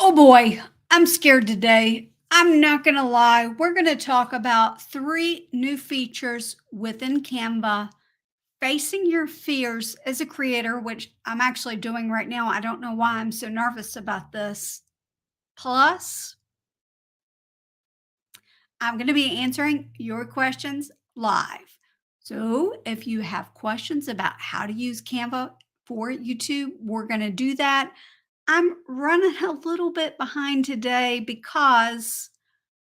Oh boy, I'm scared today. I'm not going to lie. We're going to talk about three new features within Canva, facing your fears as a creator, which I'm actually doing right now. I don't know why I'm so nervous about this. Plus, I'm going to be answering your questions live. So if you have questions about how to use Canva for YouTube, we're going to do that. I'm running a little bit behind today because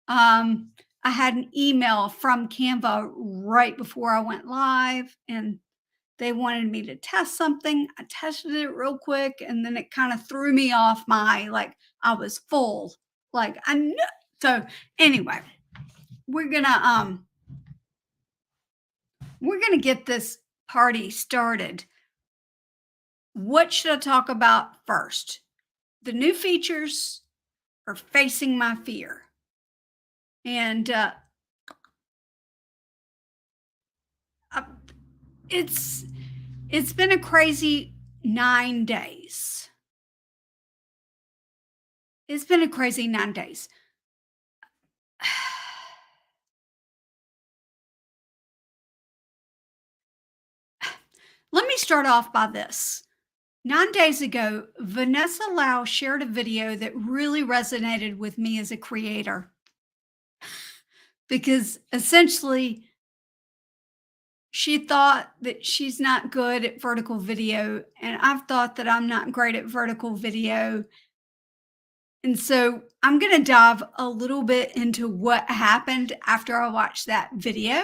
Um, I had an email from Canva right before I went live, and they wanted me to test something. I tested it real quick, and then it kind of threw me off my like I was full. Like I knew. So anyway, we're gonna um we're gonna get this party started. What should I talk about first? The new features or facing my fear? And uh, it's It's been a crazy 9 days. It's been a crazy 9 days. Let me start off by this. 9 days ago, Vanessa Lau shared a video that really resonated with me as a creator because essentially she thought that she's not good at vertical video, and I've thought that I'm not great at vertical video. And so I'm going to dive a little bit into what happened after I watched that video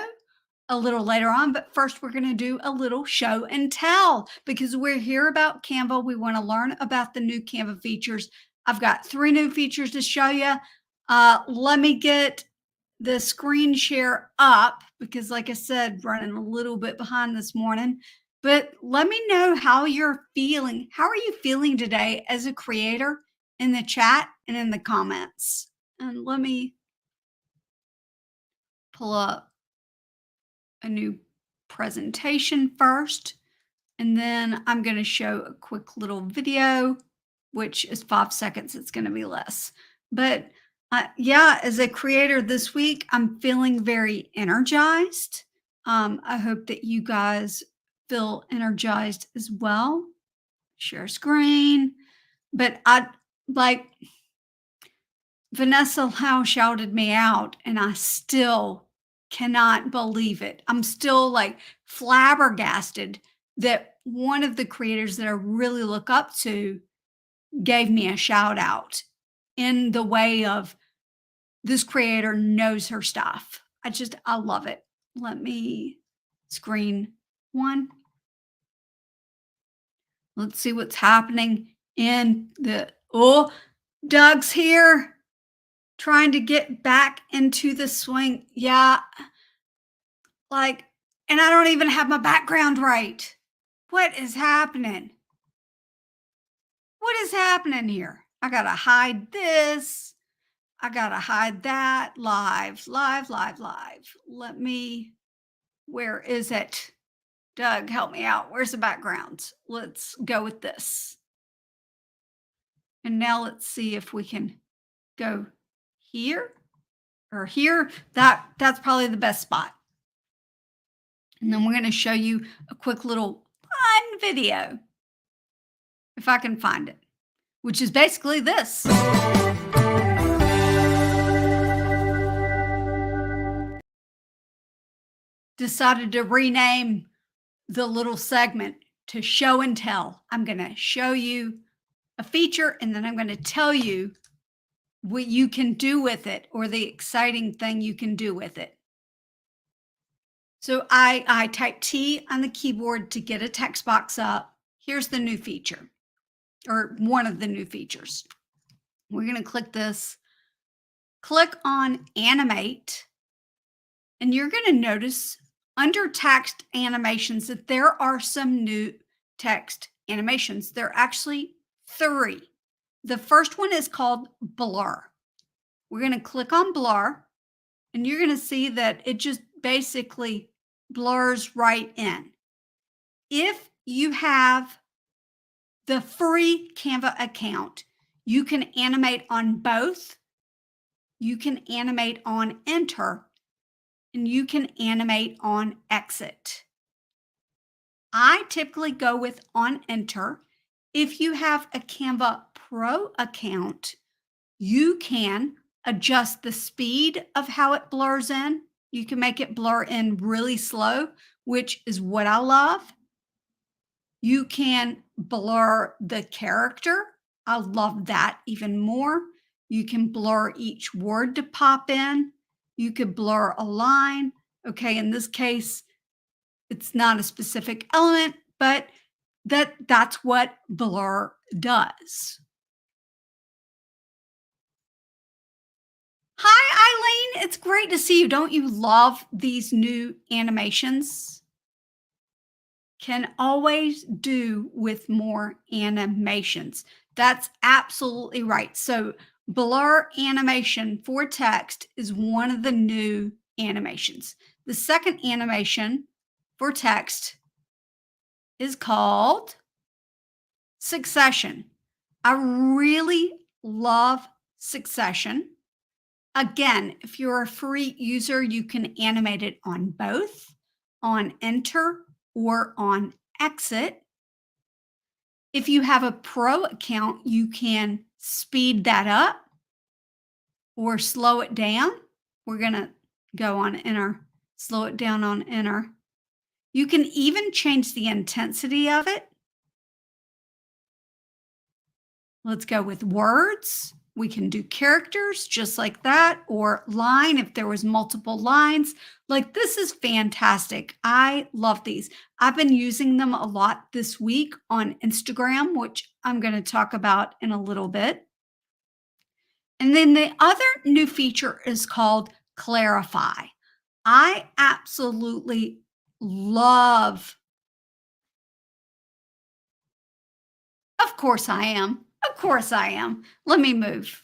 a little later on. But first, we're going to do a little show and tell because we're here about Canva. We want to learn about the new Canva features. I've got three new features to show you. Let me get the screen share up because, like I said, running a little bit behind this morning. But let me know how you're feeling. How are you feeling today as a creator in the chat and in the comments? And let me pull up a new presentation first. And then I'm going to show a quick little video, which is 5 seconds. It's going to be less. But yeah, as a creator this week, I'm feeling very energized. I hope that you guys feel energized as well. Share screen. But I like Vanessa Lau shouted me out, and I still cannot believe it. I'm still like flabbergasted that one of the creators that I really look up to gave me a shout out in the way of this creator knows her stuff. I love it. Let me screen one. Let's see what's happening in Doug's here trying to get back into the swing. Yeah, like, and I don't even have my background right. What is happening? What is happening here? I gotta hide this. I gotta hide that. Live, live, live, live. Where is it? Doug, help me out. Where's the background? Let's go with this. And now let's see if we can go here or here. That's probably the best spot. And then we're going to show you a quick little fun video, if I can find it, which is basically this. Decided to rename the little segment to show and tell. I'm going to show you a feature, and then I'm going to tell you what you can do with it or the exciting thing you can do with it. So I type T on the keyboard to get a text box up. Here's the new feature, or one of the new features. We're going to click this, click on animate, and you're going to notice under text animations that there are some new text animations. There are actually 3. The first one is called blur. We're going to click on blur, and you're going to see that it just basically blurs right in. If you have the free Canva account, You can animate on both. You can animate on enter, and you can animate on exit. I typically go with on enter. If you have a Canva Pro account, you can adjust the speed of how it blurs in. You can make it blur in really slow, which is what I love. You can blur the character. I love that even more. You can blur each word to pop in. You could blur a line. Okay, in this case, it's not a specific element, but that's what blur does. Hi, Eileen. It's great to see you. Don't you love these new animations? Can always do with more animations. That's absolutely right. So, blur animation for text is one of the new animations. The second animation for text is called Succession. I really love Succession. Again, if you're a free user, you can animate it on both, on enter or on exit. If you have a pro account, you can speed that up or slow it down. We're going to go on enter, slow it down on enter. You can even change the intensity of it. Let's go with words. We can do characters just like that, or line if there was multiple lines. Like, this is fantastic. I love these. I've been using them a lot this week on Instagram, which I'm going to talk about in a little bit. And then the other new feature is called Clarify. I absolutely love. Of course I am. Of course I am. Let me move.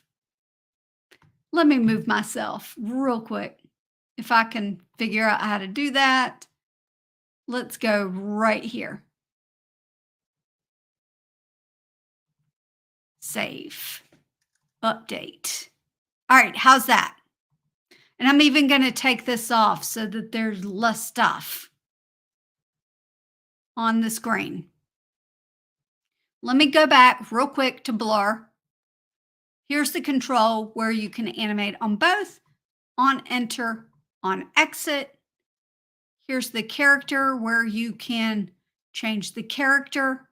Let me move myself real quick. If I can figure out how to do that, let's go right here. Save. Update. All right, how's that? And I'm even going to take this off so that there's less stuff on the screen. Let me go back real quick to blur. Here's the control where you can animate on both, on enter, on exit. Here's the character where you can change the character,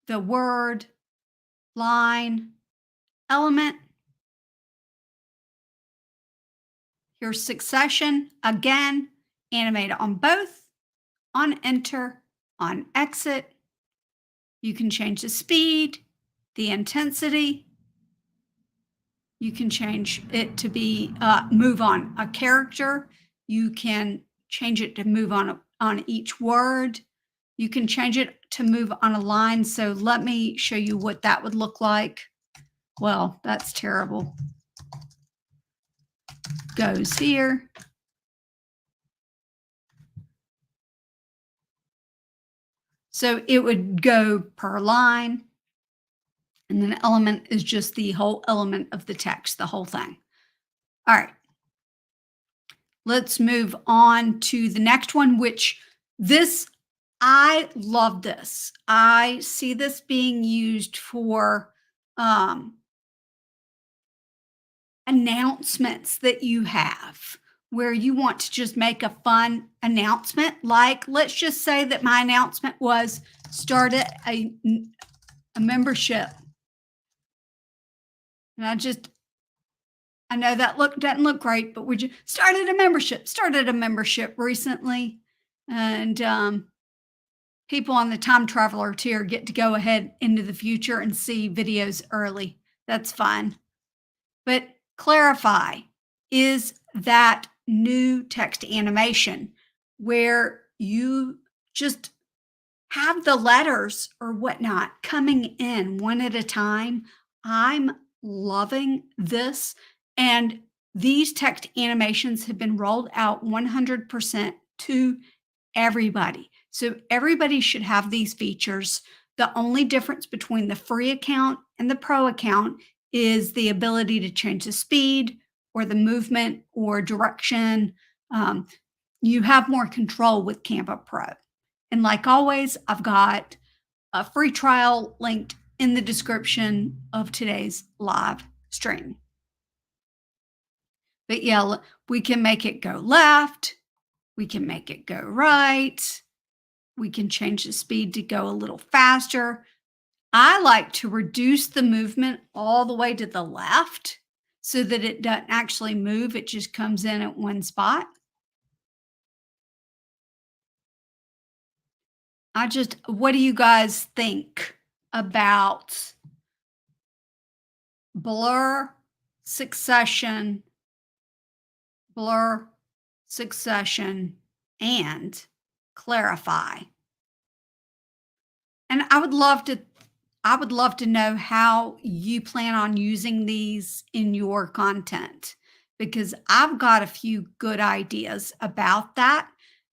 the word, line, element. Here's succession. Again, animate on both, on enter, on exit. You can change the speed, the intensity. You can change it to be move on a character. You can change it to move on each word. You can change it to move on a line. So let me show you what that would look like. Well, that's terrible. Goes here. So it would go per line. And then element is just the whole element of the text, the whole thing. All right. Let's move on to the next one, which I love this. I see this being used for announcements that you have where you want to just make a fun announcement. Like, let's just say that my announcement was start a membership. And I know that doesn't look great, but we just started a membership recently. And people on the Time Traveler tier get to go ahead into the future and see videos early. That's fine. But Clarify is that new text animation where you just have the letters or whatnot coming in one at a time. I'm loving this. And these text animations have been rolled out 100% to everybody. So everybody should have these features. The only difference between the free account and the pro account is the ability to change the speed or the movement or direction. Um, you have more control with Canva Pro. And like always, I've got a free trial linked in the description of today's live stream. But yeah, we can make it go left. We can make it go right. We can change the speed to go a little faster. I like to reduce the movement all the way to the left so that it doesn't actually move. It just comes in at one spot. What do you guys think about blur, succession, blur, succession, and clarify? And I would love to know how you plan on using these in your content because I've got a few good ideas about that.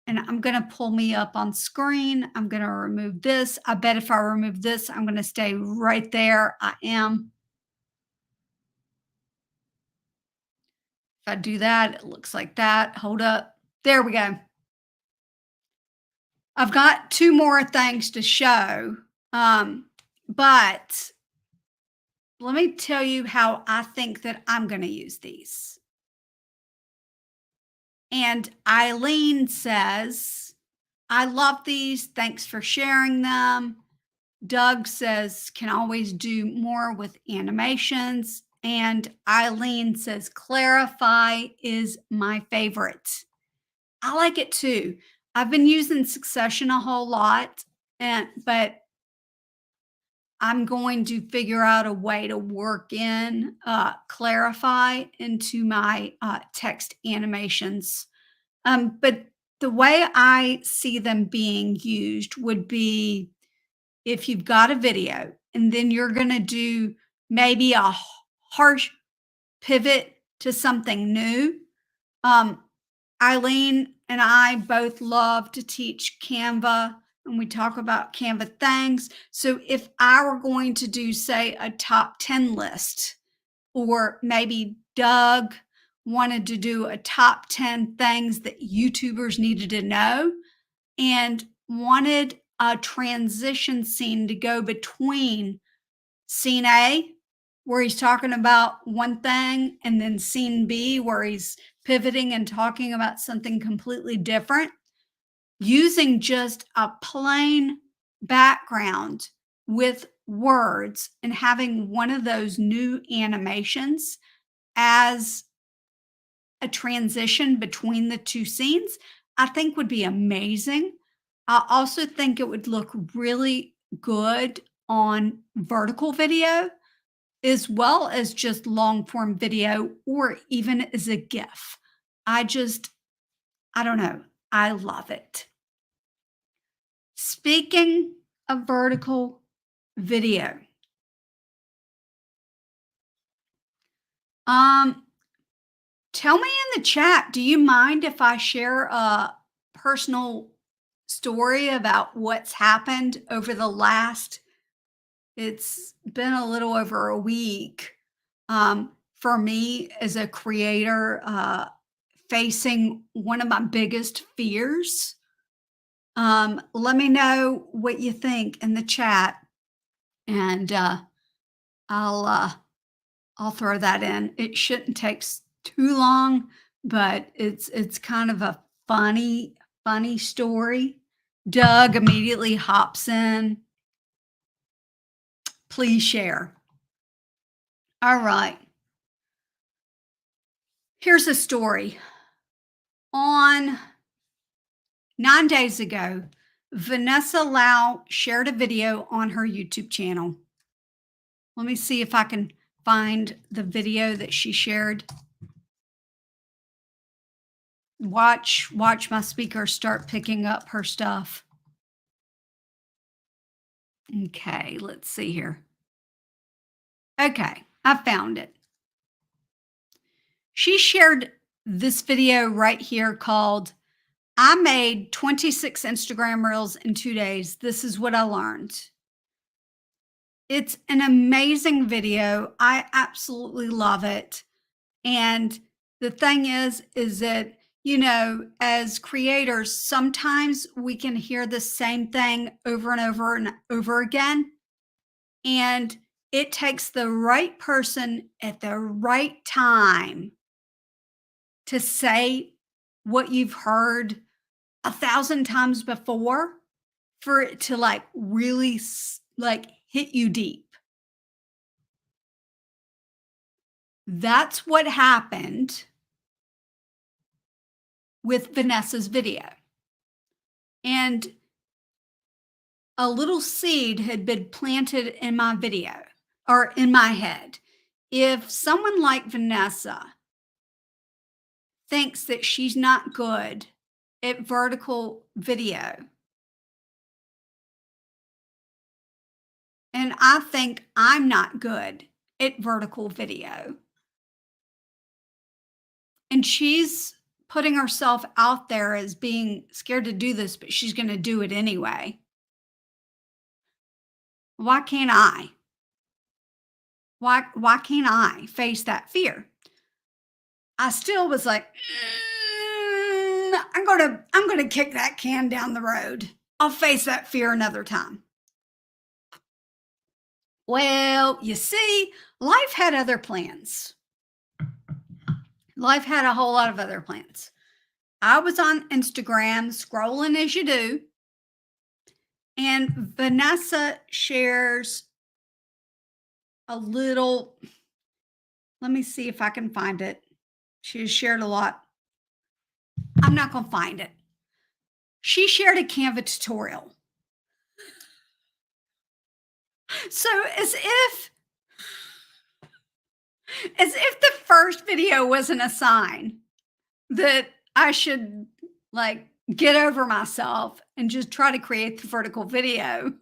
And I'm going to pull me up on screen. I'm going to remove this. I bet if I remove this, I'm going to stay right there. I am. If I do that, it looks like that. Hold up. There we go. I've got two more things to show. But let me tell you how I think that I'm going to use these. And Eileen says, I love these. Thanks for sharing them. Doug says, can always do more with animations. And Eileen says, clarify is my favorite. I like it too. I've been using Succession a whole lot, but I'm going to figure out a way to work in clarify into my text animations. But the way I see them being used would be if you've got a video and then you're going to do maybe a harsh pivot to something new. Eileen and I both love to teach Canva and we talk about Canva things. So if I were going to do, say, a top 10 list, or maybe Doug wanted to do a top 10 things that YouTubers needed to know and wanted a transition scene to go between scene A, where he's talking about one thing, and then scene B, where he's pivoting and talking about something completely different, using just a plain background with words and having one of those new animations as a transition between the two scenes, I think would be amazing. I also think it would look really good on vertical video as well as just long form video or even as a GIF. I don't know. I love it. Speaking of vertical video, tell me in the chat, do you mind if I share a personal story about what's happened over the last, it's been a little over a week, for me as a creator, facing one of my biggest fears. Let me know what you think in the chat, and I'll I'll throw that in. It shouldn't take too long, but it's kind of a funny story. Doug immediately hops in. Please share. All right. Here's a story. On 9 days ago, Vanessa Lau shared a video on her YouTube channel. Let me see if I can find the video that she shared. Watch my speaker start picking up her stuff. Okay, let's see here. Okay, I found it. She shared this video right here called, I made 26 Instagram Reels in 2 days. This is what I learned. It's an amazing video. I absolutely love it. And the thing is that, as creators, sometimes we can hear the same thing over and over and over again. And it takes the right person at the right time to say what you've heard 1,000 times before for it to like really like hit you deep. That's what happened with Vanessa's video. And a little seed had been planted in my video or in my head. If someone like Vanessa thinks that she's not good at vertical video, and I think I'm not good at vertical video, and she's putting herself out there as being scared to do this, but she's going to do it anyway. Why can't I? Why can't I face that fear? I still was like, I'm gonna kick that can down the road. I'll face that fear another time. Well, you see, life had other plans. Life had a whole lot of other plans. I was on Instagram scrolling as you do, and Vanessa shares a little. Let me see if I can find it. She has shared a lot. I'm not going to find it. She shared a Canva tutorial. So as if the first video wasn't a sign that I should like get over myself and just try to create the vertical video.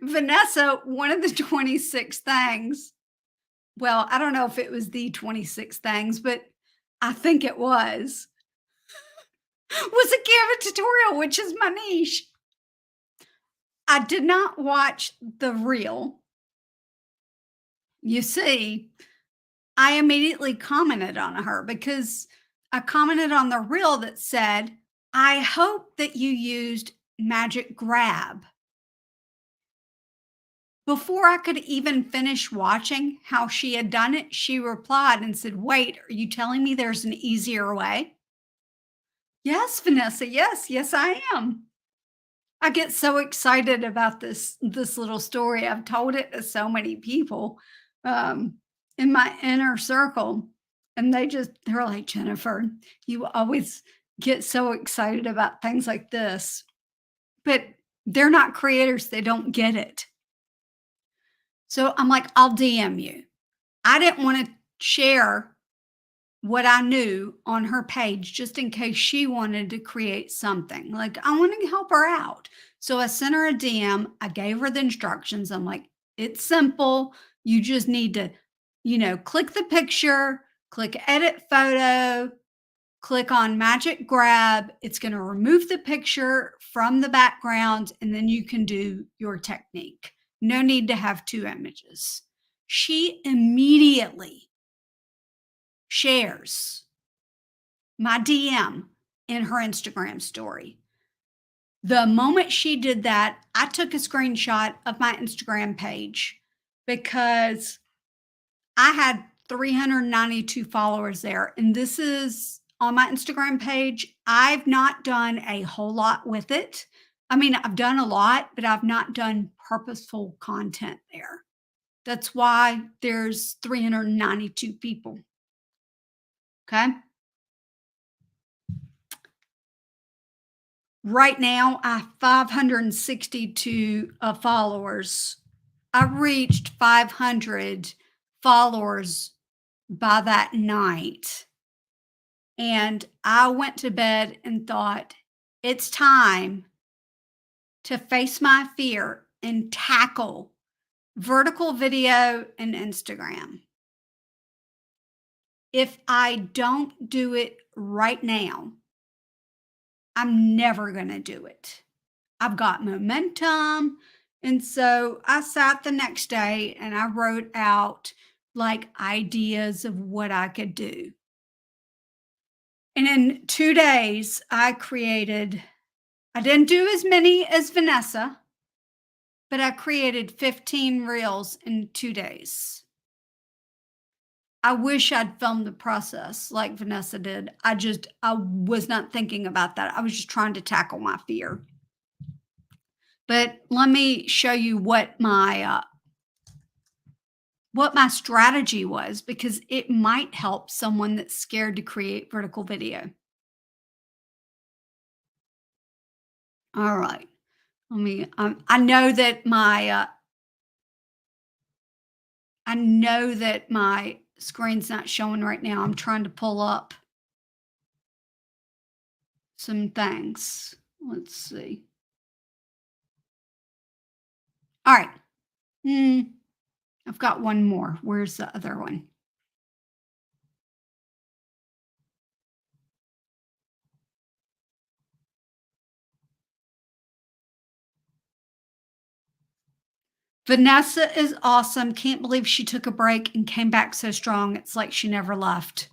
Vanessa, one of the 26 things, well, I don't know if it was the 26 things, but I think it was a Canva tutorial, which is my niche. I did not watch the reel. You see, I immediately commented on her because I commented on the reel that said, I hope that you used Magic Grab. Before I could even finish watching how she had done it, she replied and said, wait, are you telling me there's an easier way? Yes, Vanessa. Yes, I am. I get so excited about this little story. I've told it to so many people um, in my inner circle, and they're like, Jennifer, you always get so excited about things like this, but they're not creators. They don't get it. So I'm like, I'll DM you. I didn't want to share what I knew on her page just in case she wanted to create something. Like, I want to help her out. So I sent her a DM. I gave her the instructions. I'm like, it's simple. You just need to, click the picture, click edit photo, click on Magic Grab. It's going to remove the picture from the background, and then you can do your technique. No need to have two images. She immediately shares my DM in her Instagram story. The moment she did that, I took a screenshot of my Instagram page because I had 392 followers there. And this is on my Instagram page. I've not done a whole lot with it. I mean, I've done a lot, but I've not done purposeful content there. That's why there's 392 people. Okay. Right now, I have 562 followers. I reached 500 followers by that night. And I went to bed and thought, it's time to face my fear and tackle vertical video and Instagram. If I don't do it right now, I'm never going to do it. I've got momentum. And so I sat the next day and I wrote out like ideas of what I could do. And in 2 days, I didn't do as many as Vanessa, but I created 15 reels in 2 days. I wish I'd filmed the process like Vanessa did. I was not thinking about that. I was just trying to tackle my fear. But let me show you what my strategy was, because it might help someone that's scared to create vertical video. All right. I know that my screen's not showing right now. I'm trying to pull up some things. Let's see. All right. I've got one more. Where's the other one? Vanessa is awesome. Can't believe she took a break and came back so strong. It's like she never left.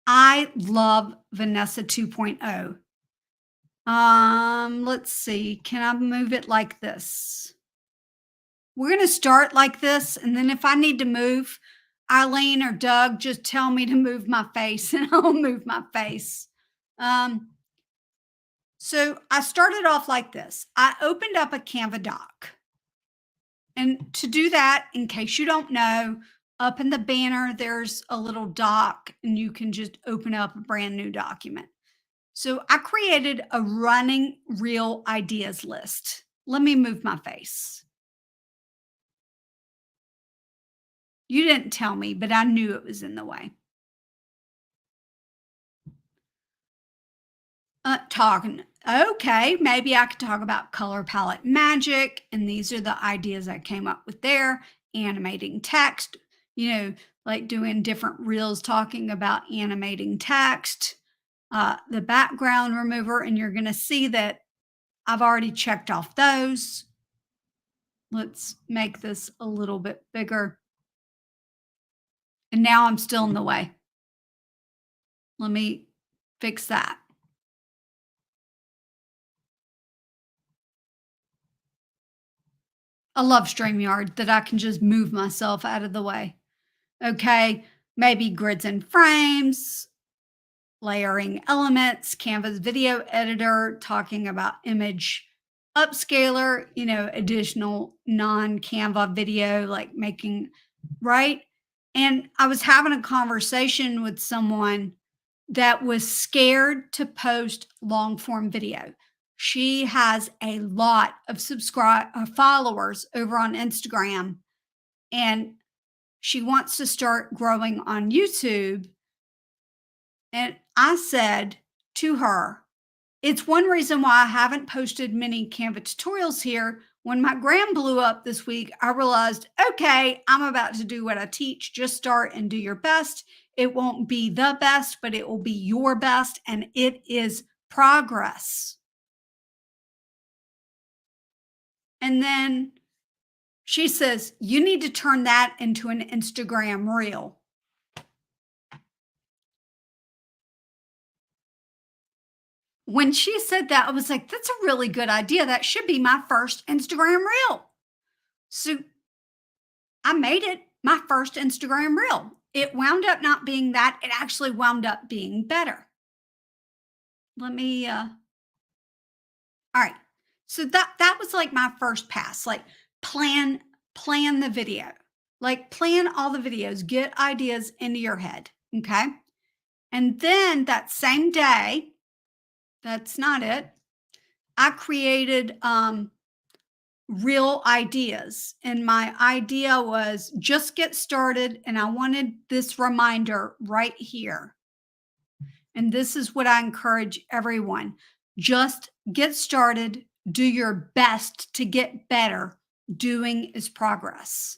I love Vanessa 2.0. Let's see. Can I move it like this? We're going to start like this. And then if I need to move, Eileen or Doug, just tell me to move my face and I'll move my face. So I started off like this. I opened up a Canva doc. And to do that, in case you don't know, up in the banner, there's a little doc and you can just open up a brand new document. So I created a running reel ideas list. Let me move my face. You didn't tell me, but I knew it was in the way. Talking. Okay, maybe I could talk about color palette magic. And these are the ideas I came up with there. Animating text, like doing different reels talking about animating text, the background remover. And you're going to see that I've already checked off those. Let's make this a little bit bigger. And now I'm still in the way. Let me fix that. I love StreamYard that I can just move myself out of the way. Okay, maybe grids and frames, layering elements, Canva's video editor, talking about image upscaler, additional non-Canva video, like making, right? And I was having a conversation with someone that was scared to post long form video. She has a lot of followers over on Instagram, and she wants to start growing on YouTube. And I said to her, it's one reason why I haven't posted many Canva tutorials here. When my gram blew up this week, I realized, okay, I'm about to do what I teach. Just start and do your best. It won't be the best, but it will be your best. And it is progress. And then she says, you need to turn that into an Instagram reel. When she said that, I was like, that's a really good idea. That should be my first Instagram reel. So I made it my first Instagram reel. It wound up not being that. It actually wound up being better. Let me, all right. So that was like my first pass, like plan the video, like plan all the videos, get ideas into your head. Okay. And then that same day, that's not it. I created, real ideas. And my idea was just get started. And I wanted this reminder right here. And this is what I encourage everyone: just get started, do your best to get better. Doing is progress.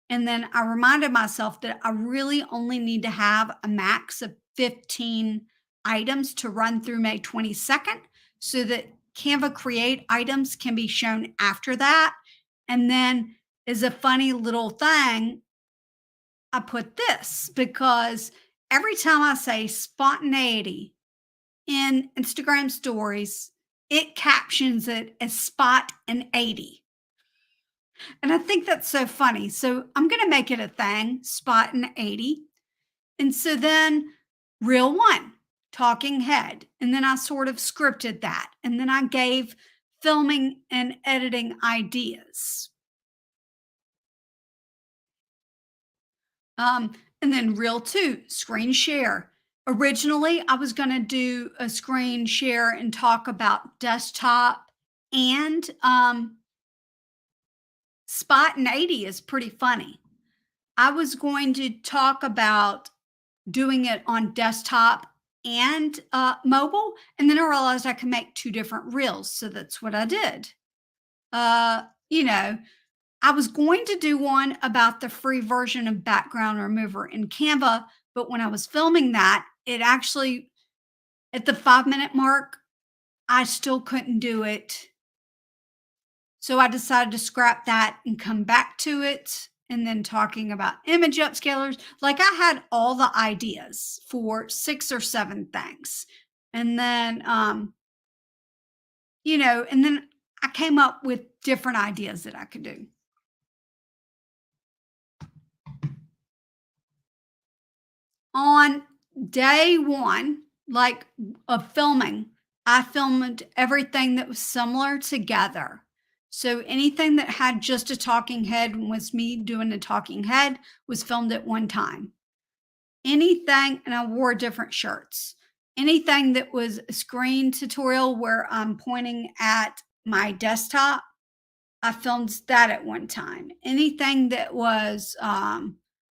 And then I reminded myself that I really only need to have a max of 15 items to run through May 22nd, so that Canva Create items can be shown after that. And then as a funny little thing, I put this because every time I say spontaneity in Instagram stories, it captions it as spot and 80. And I think that's so funny. So I'm going to make it a thing, spot and 80. And so then reel one, talking head. And then I sort of scripted that. And then I gave filming and editing ideas. And then reel two, screen share. Originally, I was going to do a screen share and talk about desktop and spot and 80 is pretty funny. I was going to talk about doing it on desktop and mobile. And then I realized I could make two different reels. So that's what I did. You know, I was going to do one about the free version of background remover in Canva, but when I was filming that, it actually, at the 5 minute mark, I still couldn't do it. So I decided to scrap that and come back to it. And then talking about image upscalers, like I had all the ideas for 6 or 7 things. And then, and then I came up with different ideas that I could do. On day one, like of filming, I filmed everything that was similar together. So anything that had just a talking head and was me doing a talking head was filmed at one time. Anything, and I wore different shirts. Anything that was a screen tutorial where I'm pointing at my desktop, I filmed that at one time. Anything that was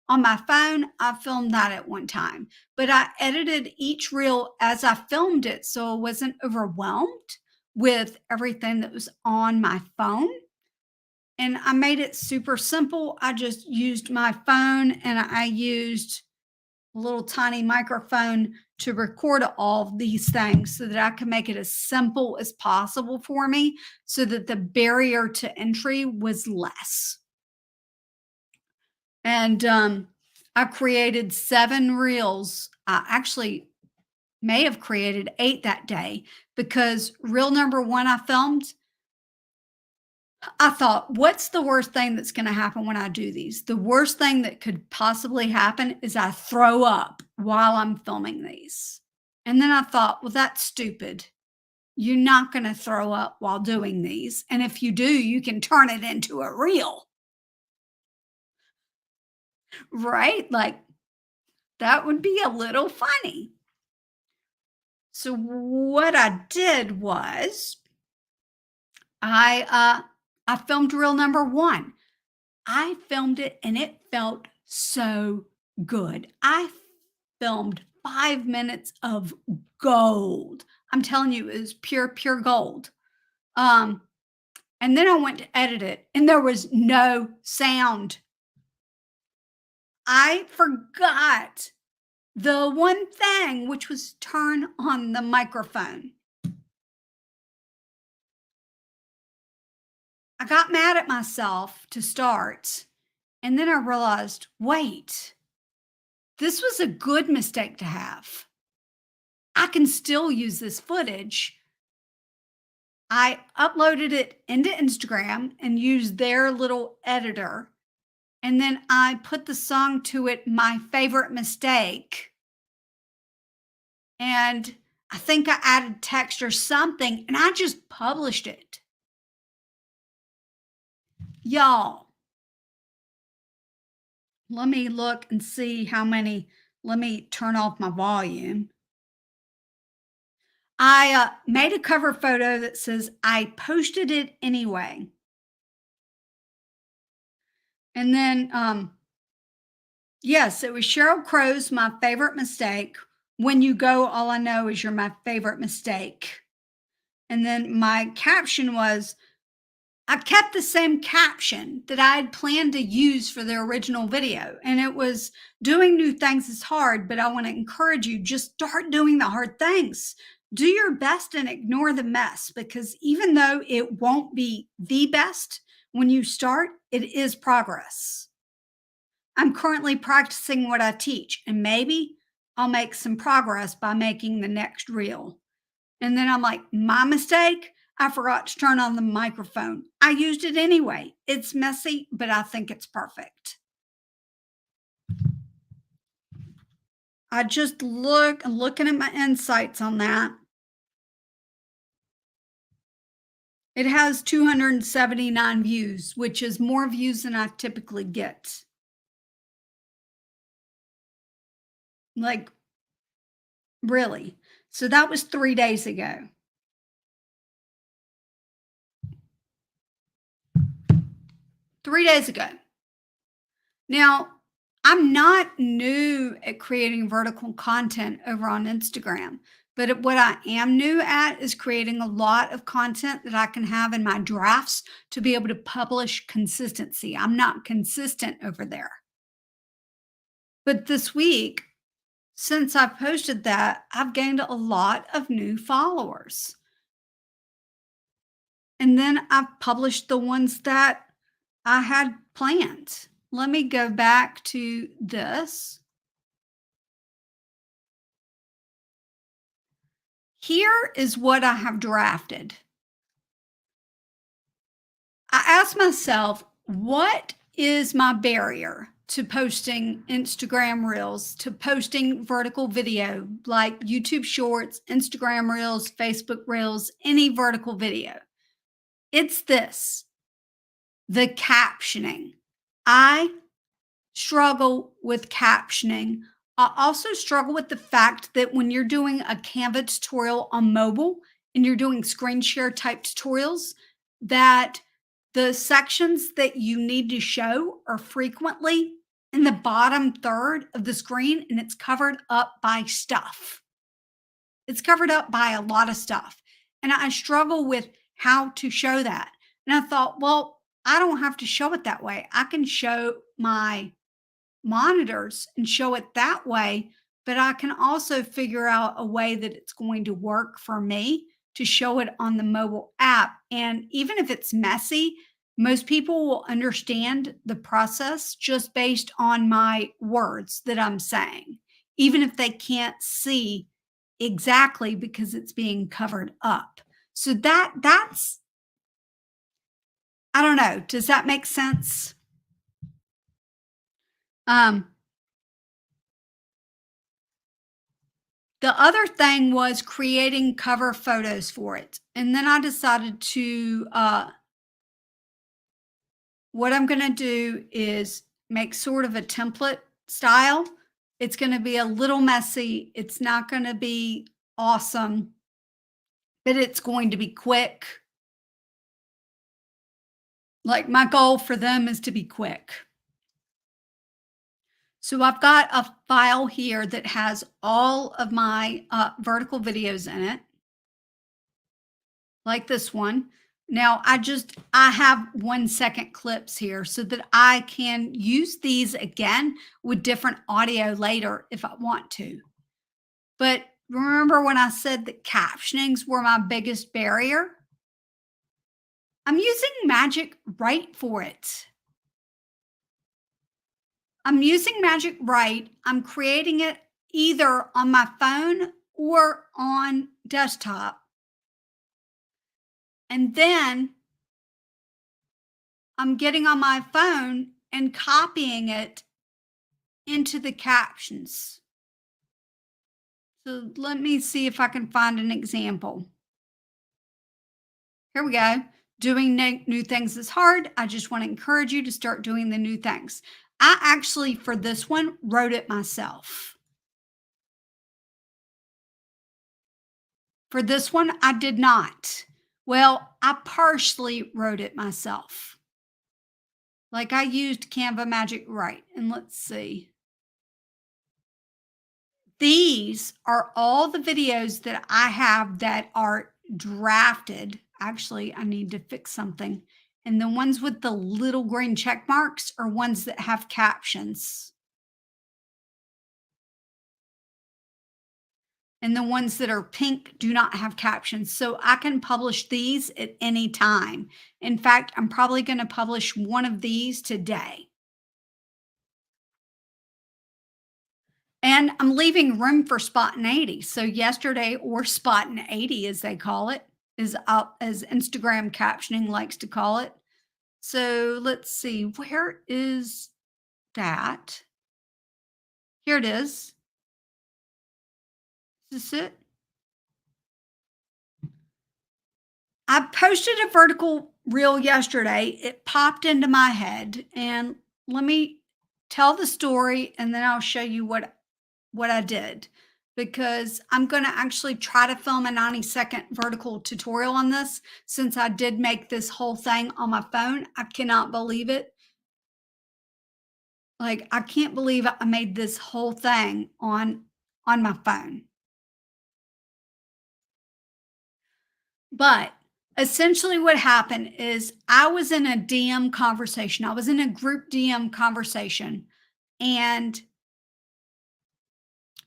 on my phone, I filmed that at one time. But I edited each reel as I filmed it so I wasn't overwhelmed with everything that was on my phone. And I made it super simple. I just used my phone and I used a little tiny microphone to record all of these things so that I can make it as simple as possible for me so that the barrier to entry was less. And I created 7 reels. I actually may have created 8 that day because reel number 1 I filmed, I thought, what's the worst thing that's going to happen when I do these? The worst thing that could possibly happen is I throw up while I'm filming these. And then I thought, well, that's stupid. You're not going to throw up while doing these. And if you do, you can turn it into a reel. Right? Like that would be a little funny. So what I did was I filmed reel number 1. I filmed it and it felt so good. I filmed 5 minutes of gold. I'm telling you, it was pure, pure gold. And then I went to edit it and there was no sound. I forgot the one thing, which was turn on the microphone. I got mad at myself to start. And then I realized, wait, this was a good mistake to have. I can still use this footage. I uploaded it into Instagram and used their little editor. And then I put the song to it, My Favorite Mistake. And I think I added text or something, and I just published it. Y'all, let me look and see how many. Let me turn off my volume. I made a cover photo that says, I posted it anyway. And then, yes, it was Sheryl Crow's My Favorite Mistake. When you go, all I know is you're my favorite mistake. And then my caption was, I kept the same caption that I had planned to use for the original video. And it was doing new things is hard, but I want to encourage you, just start doing the hard things. Do your best and ignore the mess because even though it won't be the best, when you start, it is progress. I'm currently practicing what I teach, and maybe I'll make some progress by making the next reel. And then I'm like, my mistake. I forgot to turn on the microphone. I used it anyway. It's messy, but I think it's perfect. I just looking at my insights on that. It has 279 views, which is more views than I typically get. Like, really. So that was 3 days ago. 3 days ago. Now, I'm not new at creating vertical content over on Instagram, but what I am new at is creating a lot of content that I can have in my drafts to be able to publish consistency. I'm not consistent over there. But this week, since I've posted that, I've gained a lot of new followers. And then I've published the ones that I had planned. Let me go back to this. Here is what I have drafted. I asked myself, what is my barrier to posting Instagram Reels, to posting vertical video like YouTube Shorts, Instagram Reels, Facebook Reels, any vertical video? It's this, the captioning. I struggle with captioning. I also struggle with the fact that when you're doing a Canva tutorial on mobile and you're doing screen share type tutorials, that the sections that you need to show are frequently in the bottom third of the screen and it's covered up by stuff. It's covered up by a lot of stuff. And I struggle with how to show that. And I thought, well, I don't have to show it that way. I can show my monitors and show it that way, but I can also figure out a way that it's going to work for me to show it on the mobile app. And even if it's messy, most people will understand the process just based on my words that I'm saying, even if they can't see exactly because it's being covered up. So that's I don't know. Does that make sense? Um, The other thing was creating cover photos for it. And then I decided to, what I'm going to do is make sort of a template style. It's going to be a little messy. It's not going to be awesome, but it's going to be quick. Like my goal for them is to be quick. So I've got a file here that has all of my vertical videos in it, like this one. Now I have 1 second clips here so that I can use these again with different audio later if I want to. But remember when I said that captionings were my biggest barrier? I'm using Magic Write for it. I'm using Magic Write. I'm creating it either on my phone or on desktop. And then I'm getting on my phone and copying it into the captions. So let me see if I can find an example. Here we go. Doing new things is hard. I just want to encourage you to start doing the new things. I actually, for this one, wrote it myself. For this one, I did not. Well, I partially wrote it myself. Like I used Canva Magic Write. And let's see. These are all the videos that I have that are drafted. Actually, I need to fix something. And the ones with the little green check marks are ones that have captions. And the ones that are pink do not have captions. So I can publish these at any time. In fact, I'm probably going to publish one of these today. And I'm leaving room for spontaneity. So yesterday, or spontaneity as they call it, is up as Instagram captioning likes to call it. So let's see, where is that? Here it is. Is this it? I posted a vertical reel yesterday. It popped into my head, and let me tell the story and then I'll show you what I did, because I'm going to actually try to film a 90-second vertical tutorial on this, since I did make this whole thing on my phone. I cannot believe it. Like, I can't believe I made this whole thing on my phone. But essentially what happened is I was in a DM conversation. I was in a group DM conversation, and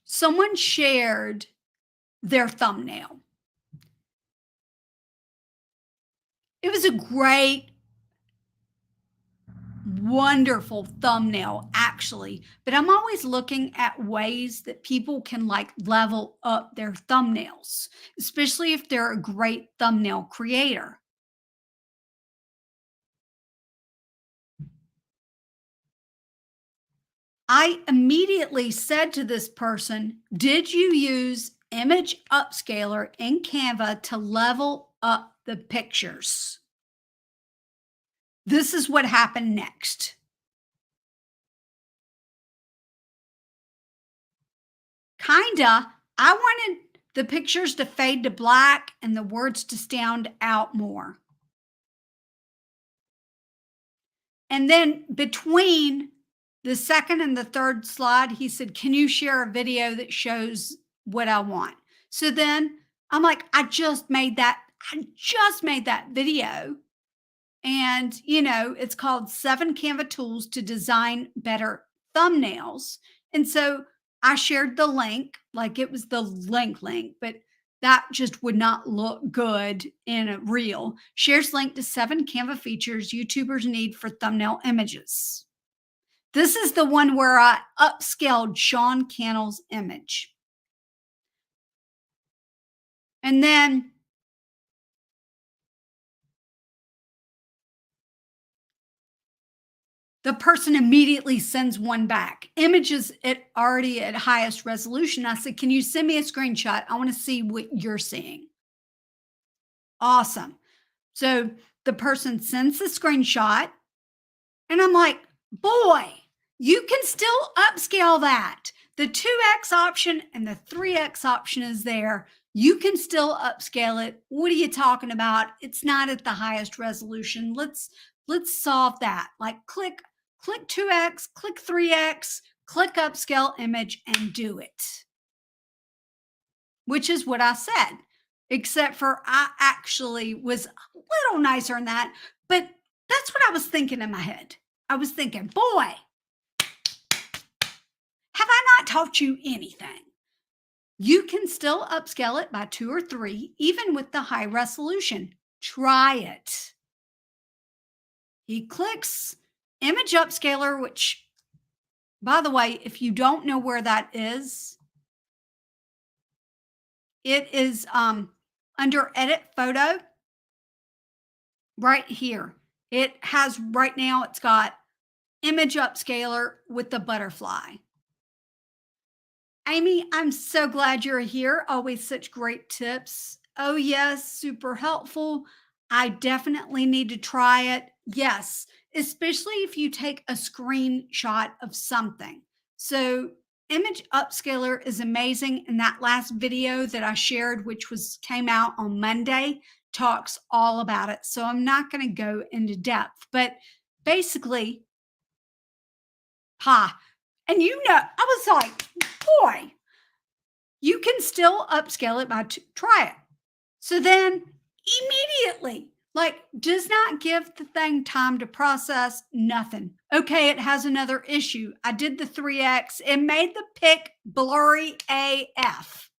someone shared their thumbnail. It was a great, wonderful thumbnail, actually, but I'm always looking at ways that people can like level up their thumbnails, especially if they're a great thumbnail creator. I immediately said to this person, did you use image upscaler in Canva to level up the pictures? This is what happened next. Kinda. I wanted the pictures to fade to black and the words to stand out more. And then between the second and the third slide, he said, can you share a video that shows what I want? So then I'm like, I just made that video. And, it's called 7 Canva Tools to Design Better Thumbnails. And so I shared the link, like it was the link, but that just would not look good in a reel. Shares link to 7 Canva features YouTubers need for thumbnail images. This is the one where I upscaled Sean Cannell's image. And then the person immediately sends one back. Images already at highest resolution. I said, can you send me a screenshot? I want to see what you're seeing. Awesome. So the person sends the screenshot, and I'm like, boy, you can still upscale that. The 2x option and the 3x option is there. You can still upscale it. What are you talking about? It's not at the highest resolution. Let's solve that. Like click 2x, click 3x, click upscale image and do it. Which is what I said, except for I actually was a little nicer than that. But that's what I was thinking in my head. I was thinking, boy, have I not taught you anything? You can still upscale it by 2 or 3, even with the high resolution. Try it. He clicks image upscaler, which, by the way, if you don't know where that is, it is under edit photo right here. It has right now, it's got image upscaler with the butterfly. Amy, I'm so glad you're here. Always such great tips. Oh, yes, super helpful. I definitely need to try it. Yes, especially if you take a screenshot of something. So, image upscaler is amazing. And that last video that I shared, which came out on Monday, talks all about it. So, I'm not going to go into depth, but basically, and I was like, boy, you can still upscale it by try it. So then immediately, like, does not give the thing time to process, nothing. Okay, it has another issue. I did the 3x. It made the pic blurry AF.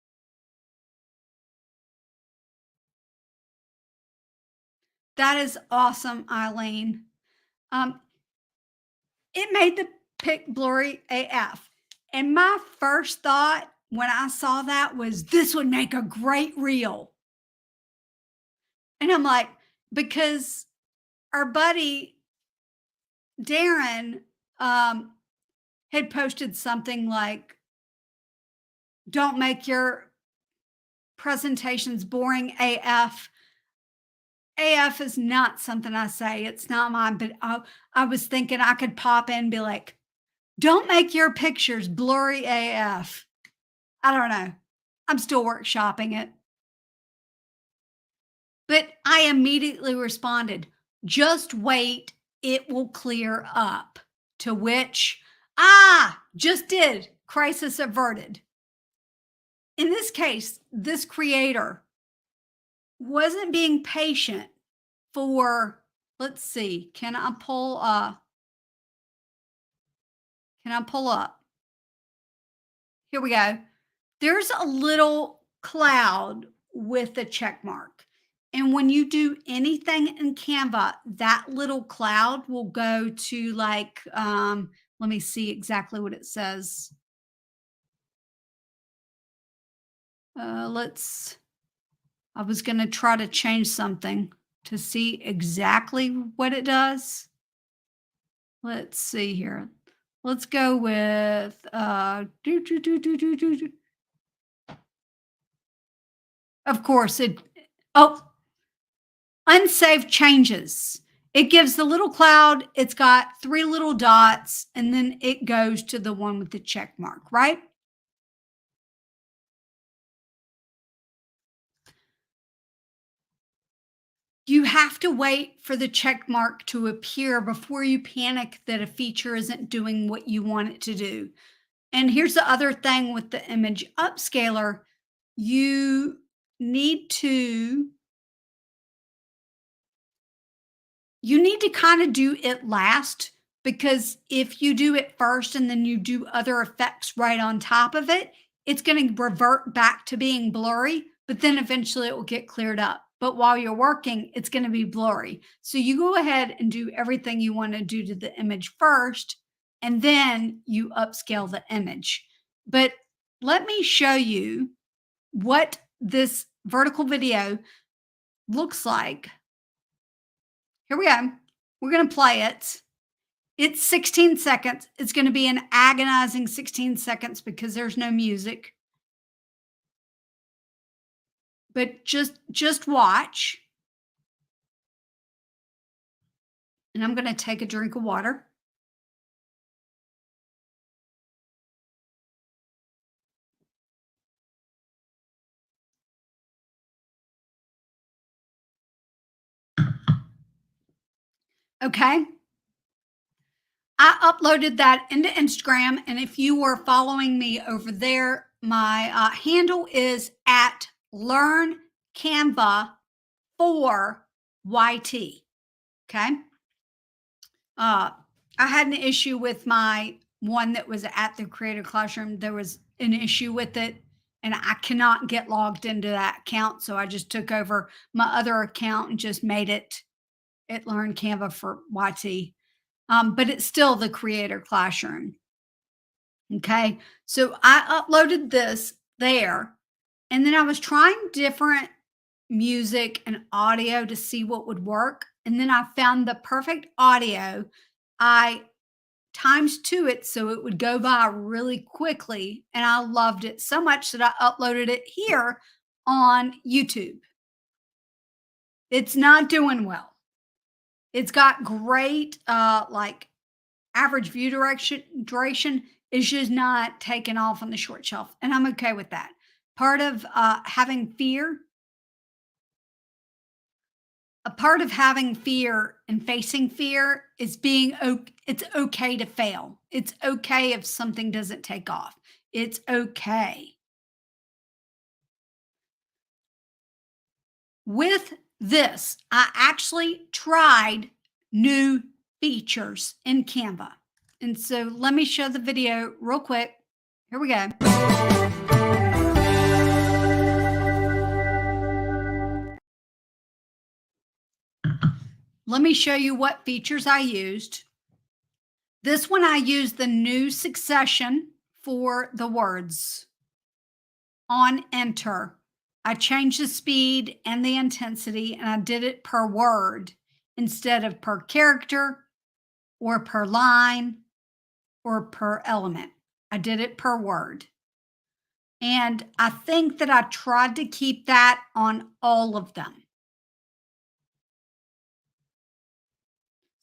That is awesome, Eileen. Um, it made the pic blurry AF. And my first thought when I saw that was this would make a great reel. And I'm like, because our buddy Darren had posted something like, don't make your presentations boring AF. AF is not something I say. It's not mine, but I was thinking I could pop in and be like, don't make your pictures blurry AF. I don't know. I'm still workshopping it. But I immediately responded, just wait, it will clear up. To which, just did. Crisis averted. In this case, this creator wasn't being patient for, let's see, can I pull up? Here we go. There's a little cloud with a check mark. And when you do anything in Canva, that little cloud will go to like, let me see exactly what it says. I was going to try to change something to see exactly what it does. Let's see here. Let's go with, of course, unsaved changes. It gives the little cloud, it's got 3 little dots, and then it goes to the one with the check mark, right? You have to wait for the check mark to appear before you panic that a feature isn't doing what you want it to do. And here's the other thing with the image upscaler, you need to kind of do it last, because if you do it first and then you do other effects right on top of it, it's going to revert back to being blurry, but then eventually it will get cleared up. But while you're working, it's going to be blurry. So you go ahead and do everything you want to do to the image first, and then you upscale the image. But let me show you what this vertical video looks like. Here we go. We're going to play it. It's 16 seconds. It's going to be an agonizing 16 seconds because there's no music. But just watch. And I'm going to take a drink of water. Okay. I uploaded that into Instagram. And if you were following me over there, my handle is at Learn Canva for YT. Okay. I had an issue with my one that was at the Creator Classroom. There was an issue with it, and I cannot get logged into that account. So I just took over my other account and just made it Learn Canva for YT. But it's still the Creator Classroom. Okay. So I uploaded this there, and then I was trying different music and audio to see what would work. And then I found the perfect audio. I times 2 it so it would go by really quickly. And I loved it so much that I uploaded it here on YouTube. It's not doing well. It's got great, like average view duration is just not taking off on the short shelf. And I'm okay with that. Part of having fear A part of having fear and facing fear is it's okay to fail. It's okay if something doesn't take off. It's okay. With this, I actually tried new features in Canva. And so let me show the video real quick. Here we go. Let me show you what features I used. This one I used the new succession for the words. On enter, I changed the speed and the intensity, and I did it per word instead of per character or per line or per element. I did it per word. And I think that I tried to keep that on all of them.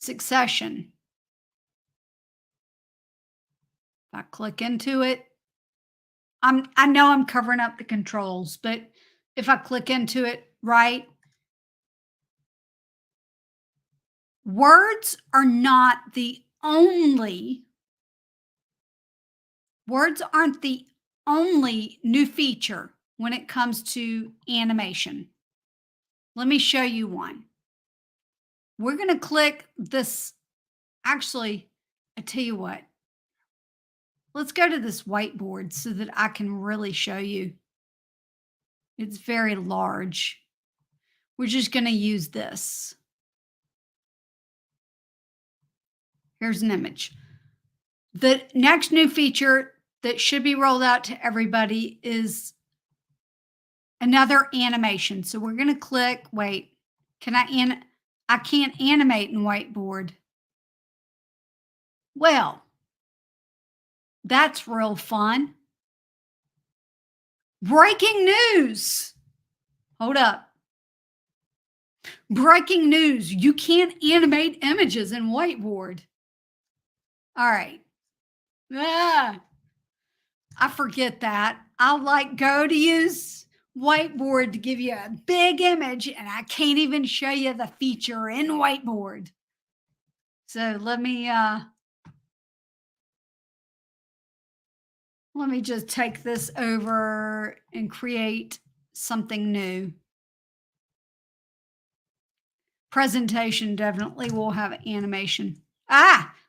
Succession. If I click into it, I know I'm covering up the controls, but if I click into it right, words are not the only, words aren't the only new feature when it comes to animation. Let me show you one. We're going to click this. Actually, I tell you what, let's go to this whiteboard so that I can really show you. It's very large. We're just going to use this. Here's an image. The next new feature that should be rolled out to everybody is another animation. So we're going to click, wait, I can't animate in whiteboard. Well, that's real fun. Breaking news. Hold up. Breaking news. You can't animate images in whiteboard. All right. I forget that. I'll go to use whiteboard to give you a big image, and I can't even show you the feature in whiteboard. So let me just take this over and create something new. Presentation definitely will have animation.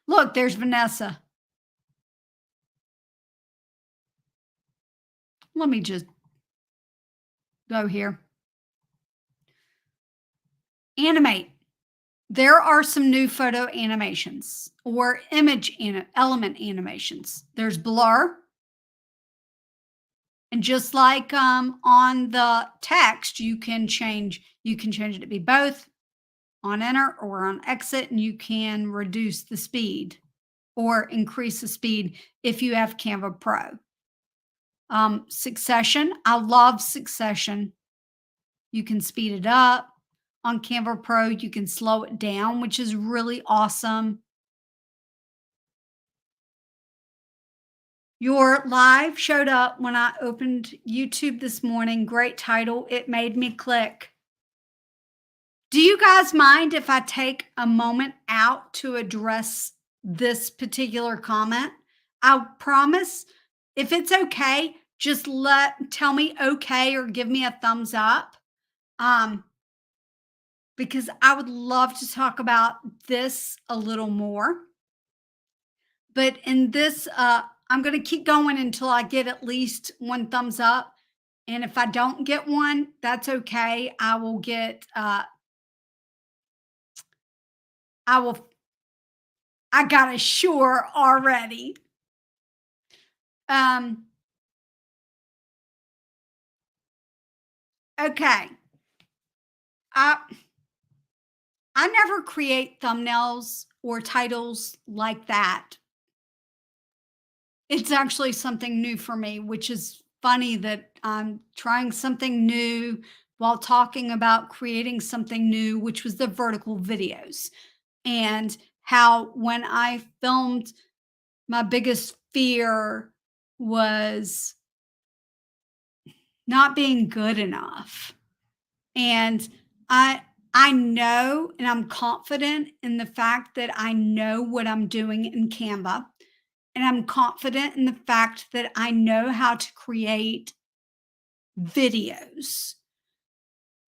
Look, there's Vanessa. Let me just go here. Animate. There are some new photo animations or image element animations. There's blur. And just like on the text, you can change it to be both on enter or on exit, and you can reduce the speed or increase the speed if you have Canva Pro. Succession. I love Succession. You can speed it up. On Canva Pro, you can slow it down, which is really awesome. Your live showed up when I opened YouTube this morning. Great title. It made me click. Do you guys mind if I take a moment out to address this particular comment? I promise, if it's okay, just tell me okay or give me a thumbs up. Because I would love to talk about this a little more. But in this, I'm going to keep going until I get at least one thumbs up. And if I don't get one, that's okay. I will get, I got a sure already. Okay. I never create thumbnails or titles like that. It's actually something new for me, which is funny that I'm trying something new while talking about creating something new, which was the vertical videos. And how when I filmed, my biggest fear was not being good enough. And I know, and I'm confident in the fact that I know what I'm doing in Canva. And I'm confident in the fact that I know how to create videos.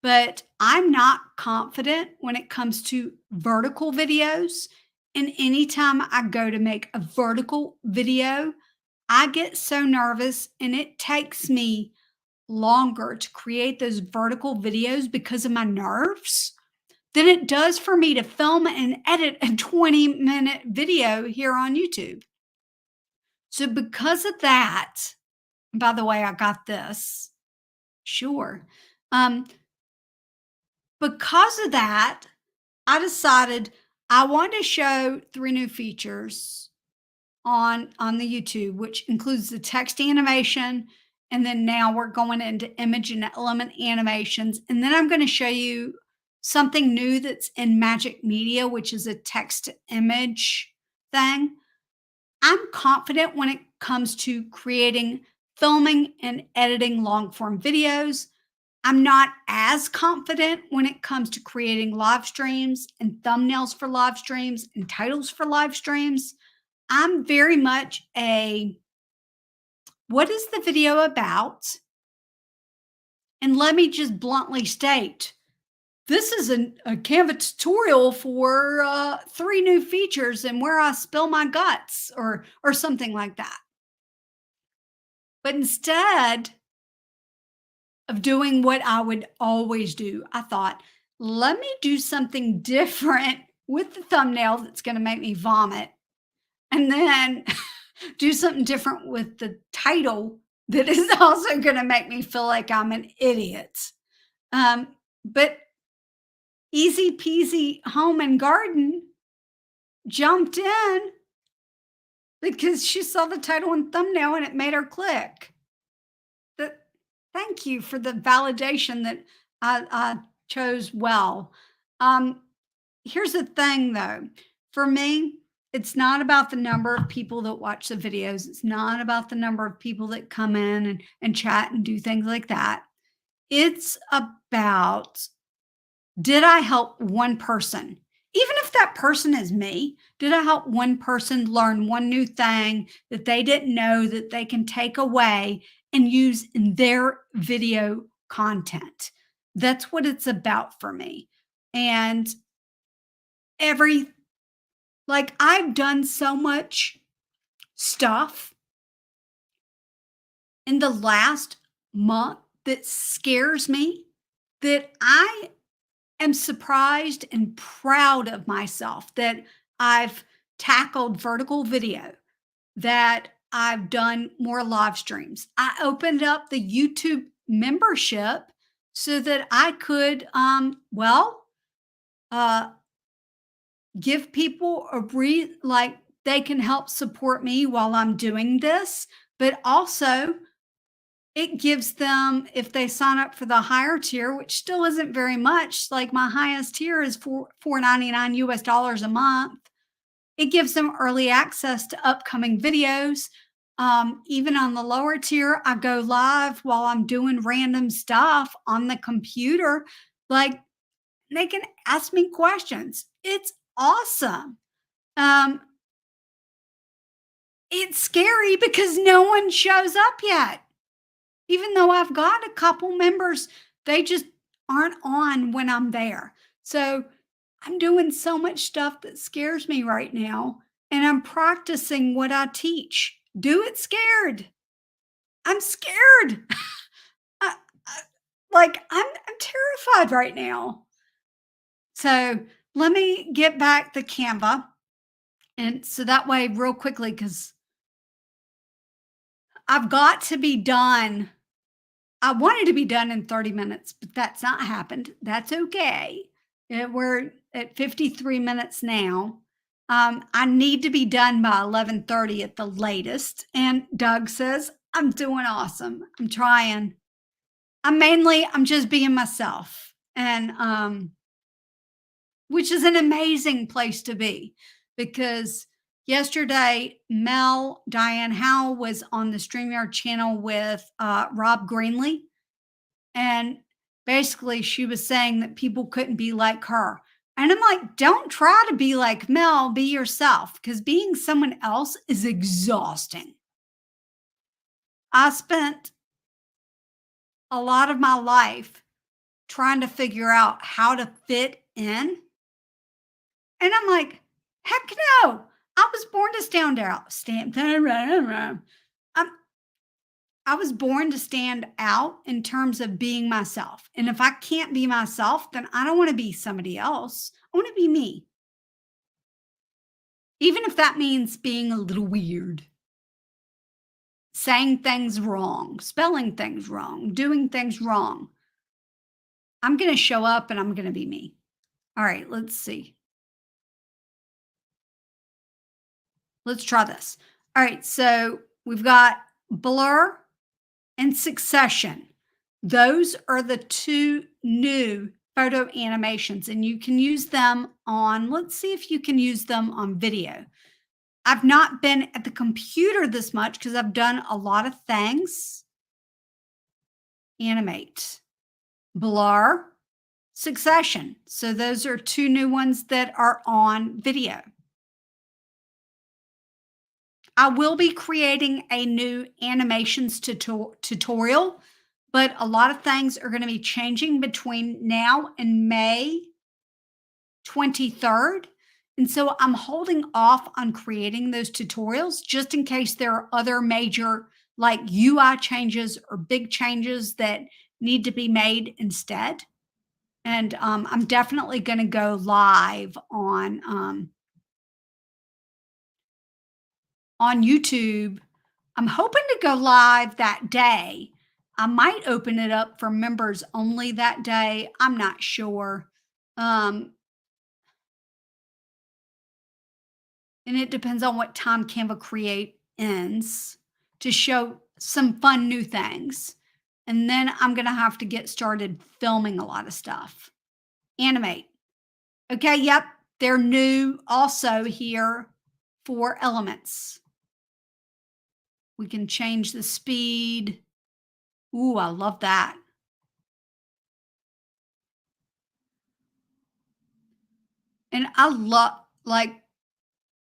But I'm not confident when it comes to vertical videos. And anytime I go to make a vertical video, I get so nervous, and it takes me longer to create those vertical videos because of my nerves than it does for me to film and edit a 20-minute video here on YouTube. So because of that, and by the way, I got this. Sure. Um, because of that, I decided I want to show 3 new features on the YouTube, which includes the text animation, and then now we're going into image and element animations, and then I'm going to show you something new that's in Magic Media, which is a text to image thing. I'm confident when it comes to creating, filming, and editing long form videos. I'm not as confident when it comes to creating live streams and thumbnails for live streams and titles for live streams. I'm very much a what is the video about? And let me just bluntly state this is a Canva tutorial for 3 new features and where I spill my guts or something like that. But instead of doing what I would always do, I thought, let me do something different with the thumbnail that's going to make me vomit. And then do something different with the title that is also going to make me feel like I'm an idiot. But Easy Peasy Home and Garden jumped in because she saw the title and thumbnail and it made her click. Thank you for the validation that I chose well. Um, Here's the thing though, for me, it's not about the number of people that watch the videos. It's not about the number of people that come in and chat and do things like that. It's about, did I help one person? Even if that person is me, did I help one person learn one new thing that they didn't know that they can take away and use in their video content? That's what it's about for me. And every like I've done so much stuff in the last month that scares me that I am surprised and proud of myself that I've tackled vertical video, that I've done more live streams. I opened up the YouTube membership so that I could uh give people like they can help support me while I'm doing this, but also it gives them, if they sign up for the higher tier, which still isn't very much, like my highest tier is $4.99 US dollars a month. It gives them early access to upcoming videos. Even on the lower tier, I go live while I'm doing random stuff on the computer. Like they can ask me questions. It's awesome. Um, it's scary because no one shows up yet. Even though I've got a couple members, they just aren't on when I'm there. So I'm doing so much stuff that scares me right now. And I'm practicing what I teach. Do it scared. I'm scared. I, I, I'm terrified right now. So let me get back the Canva. And so that way, real quickly, because I've got to be done. I wanted to be done in 30 minutes, but that's not happened. That's okay. We're at 53 minutes now. I need to be done by 11:30 at the latest. And Doug says, I'm doing awesome. I'm trying. I'm just being myself. And which is an amazing place to be because yesterday, Diane Howe was on the StreamYard channel with Rob Greenlee. And basically, she was saying that people couldn't be like her. And I'm like, don't try to be like Mel, be yourself, because being someone else is exhausting. I spent a lot of my life trying to figure out how to fit in. And I'm like, heck no. I was born to stand out. I'm I was born to stand out in terms of being myself. And if I can't be myself, then I don't want to be somebody else. I want to be me, even if that means being a little weird, saying things wrong, spelling things wrong, doing things wrong. I'm going to show up and I'm going to be me. All right, let's see. Let's try this. All right, so we've got blur and succession. Those are the two new photo animations, and you can use them on, let's see if you can use them on video. I've not been at the computer this much because I've done a lot of things. Animate, blur, succession. So those are two new ones that are on video. I will be creating a new animations tutorial, but a lot of things are going to be changing between now and May 23rd. And so I'm holding off on creating those tutorials just in case there are other major like UI changes or big changes that need to be made instead. And I'm definitely going to go live on YouTube. I'm hoping to go live that day. I might open it up for members only that day. I'm not sure. Um, and it depends on what time Canva Create ends to show some fun new things. And then I'm going to have to get started filming a lot of stuff. Animate. Okay, yep, they're new also here for elements. We can change the speed. Ooh, I love that. And I love, like,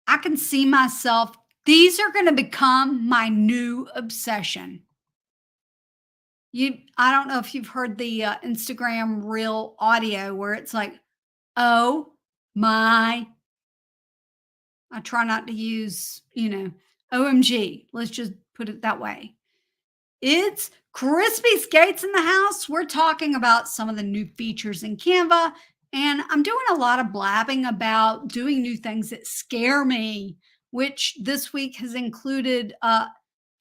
I can see myself, these are going to become my new obsession. I don't know if you've heard the Instagram reel audio where it's like, oh my, I try not to use, OMG. Let's just put it that way. It's crispy skates in the house. We're talking about some of the new features in Canva, and I'm doing a lot of blabbing about doing new things that scare me, which this week has included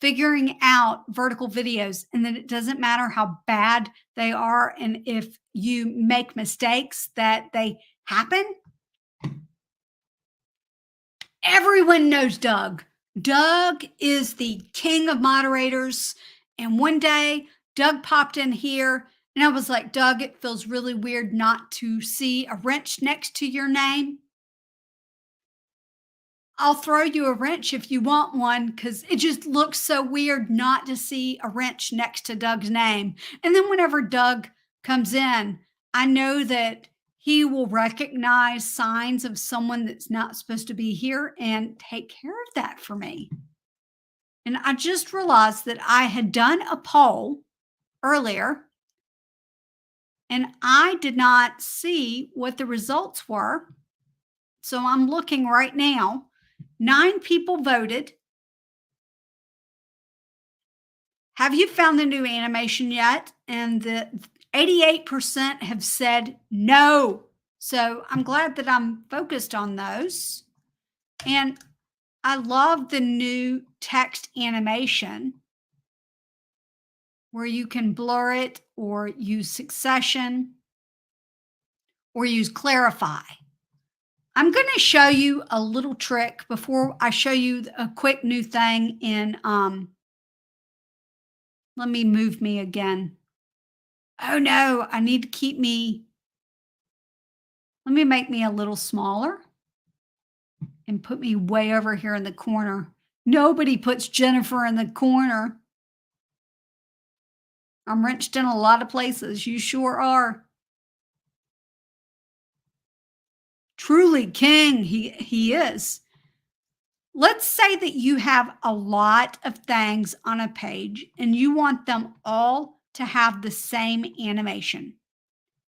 figuring out vertical videos, and that it doesn't matter how bad they are, and if you make mistakes, that they happen. Everyone knows Doug. Doug is the king of moderators. And one day, Doug popped in here, and I was like, Doug, it feels really weird not to see a wrench next to your name. I'll throw you a wrench if you want one because it just looks so weird not to see a wrench next to Doug's name. And then whenever Doug comes in, I know that he will recognize signs of someone that's not supposed to be here and take care of that for me. And I just realized that I had done a poll earlier and I did not see what the results were. So I'm looking right now. 9 people voted. Have you found the new animation yet? And the 88% have said no. So I'm glad that I'm focused on those. And I love the new text animation where you can blur it or use succession or use clarify. I'm going to show you a little trick before I show you a quick new thing in, let me move me again. Oh no, I need to keep me, let me make me a little smaller and put me way over here in the corner. Nobody puts Jennifer in the corner. I'm wrenched in a lot of places. You sure are. Truly king, he is. Let's say that you have a lot of things on a page and you want them all to have the same animation.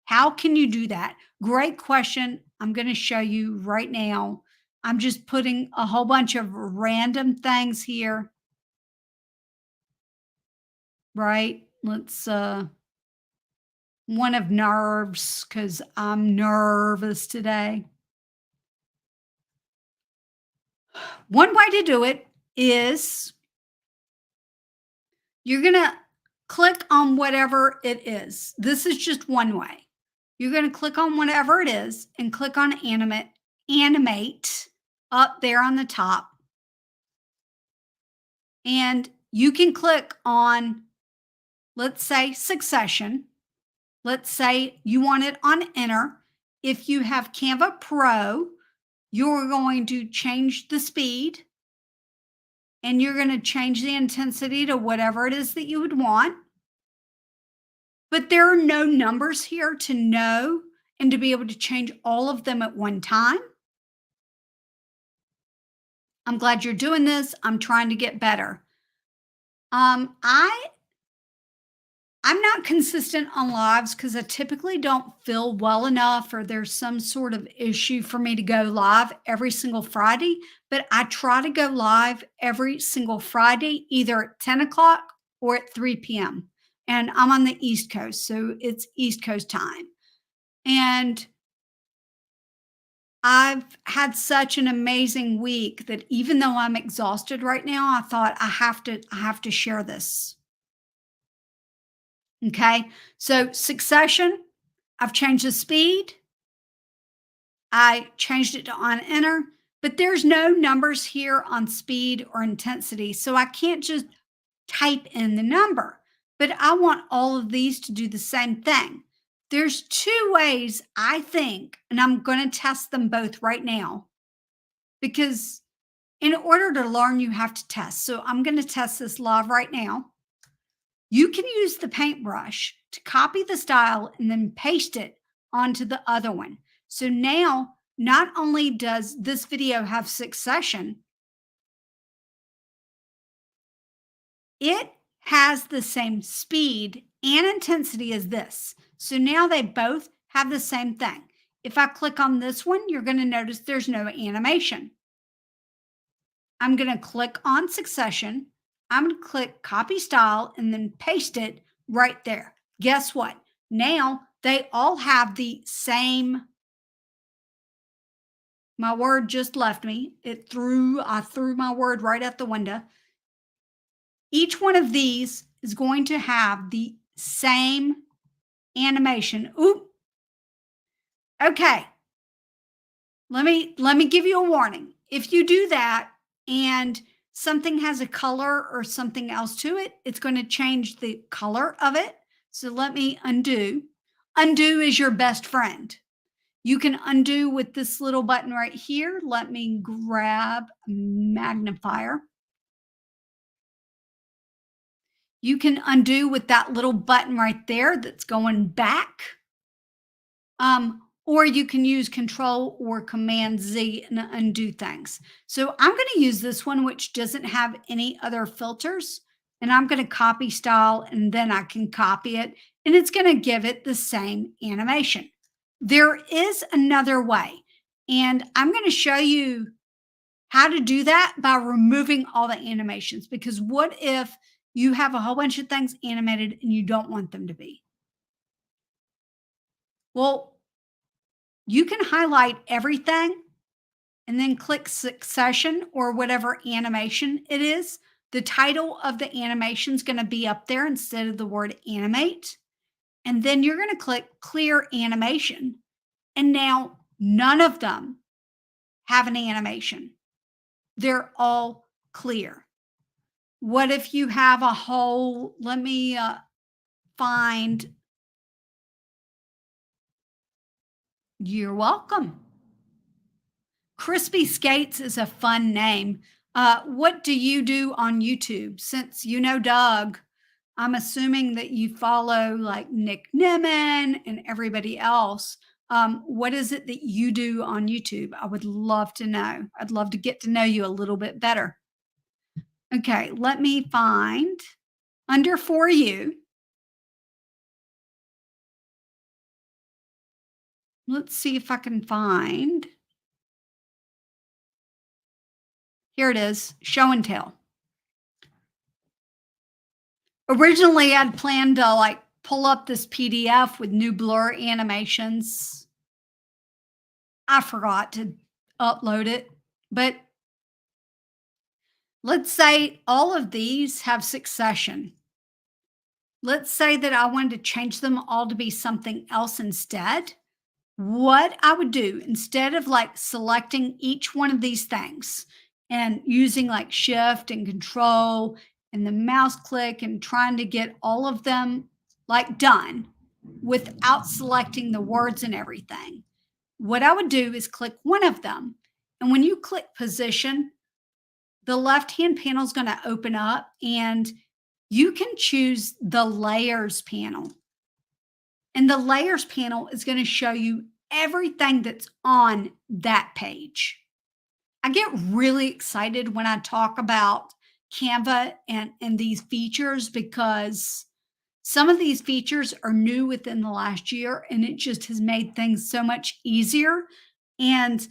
How can you do that? Great question. I'm going to show you right now. I'm just putting a whole bunch of random things here. right? Let's one of nerves because I'm nervous today. One way to do it is you're going to click on whatever it is. This is just one way. You're going to click on whatever it is and click on animate up there on the top. And you can click on, let's say, succession. Let's say you want it on enter. If you have Canva Pro, you're going to change the speed and you're going to change the intensity to whatever it is that you would want. But there are no numbers here to know and to be able to change all of them at one time. I'm glad you're doing this. I'm trying to get better. Um, I I'm not consistent on lives because I typically don't feel well enough, or there's some sort of issue for me to go live every single Friday. But I try to go live every single Friday, either at 10 o'clock or at 3 p.m. And I'm on the East Coast, so it's East Coast time. And I've had such an amazing week that even though I'm exhausted right now, I thought I have to share this. Okay. So succession, I've changed the speed. I changed it to on enter, but there's no numbers here on speed or intensity. So I can't just type in the number, but I want all of these to do the same thing. There's two ways I think, and I'm going to test them both right now because in order to learn, you have to test. So I'm going to test this live right now. You can use the paintbrush to copy the style and then paste it onto the other one. So now, not only does this video have succession, it has the same speed and intensity as this. So now they both have the same thing. If I click on this one, you're going to notice there's no animation. I'm going to click on succession. I'm going to click copy style and then paste it right there. Guess what? Now they all have the same. My word just left me. I threw my word right out the window. Each one of these is going to have the same animation. Oop. Okay. Let me give you a warning. If you do that and something has a color or something else to it, it's going to change the color of it. So let me undo. Undo is your best friend. You can undo with this little button right here. Let me grab a magnifier. You can undo with that little button right there that's going back. Or you can use Control or Command Z and undo things. So I'm going to use this one, which doesn't have any other filters. And I'm going to copy style and then I can copy it and it's going to give it the same animation. There is another way. And I'm going to show you how to do that by removing all the animations. Because what if you have a whole bunch of things animated and you don't want them to be? Well, you can highlight everything and then click succession or whatever animation it is. The title of the animation is going to be up there instead of the word animate. And then you're going to click clear animation. And now none of them have an animation. They're all clear. What if you have a whole, let me find, you're welcome. Crispy Skates is a fun name. What do you do on YouTube? Since you know Doug, I'm assuming that you follow like Nick Nimmin and everybody else. What is it that you do on YouTube? I would love to know. I'd love to get to know you a little bit better. Okay, let me find under For You. Let's see if I can find. Here it is, show and tell. Originally, I'd planned to like pull up this PDF with new blur animations. I forgot to upload it, but let's say all of these have succession. Let's say that I wanted to change them all to be something else instead. What I would do instead of like selecting each one of these things and using like shift and control and the mouse click and trying to get all of them like done without selecting the words and everything, what I would do is click one of them. And when you click position, the left hand panel is going to open up and you can choose the layers panel. And the layers panel is going to show you everything that's on that page. I get really excited when I talk about Canva and these features because some of these features are new within the last year and it just has made things so much easier. And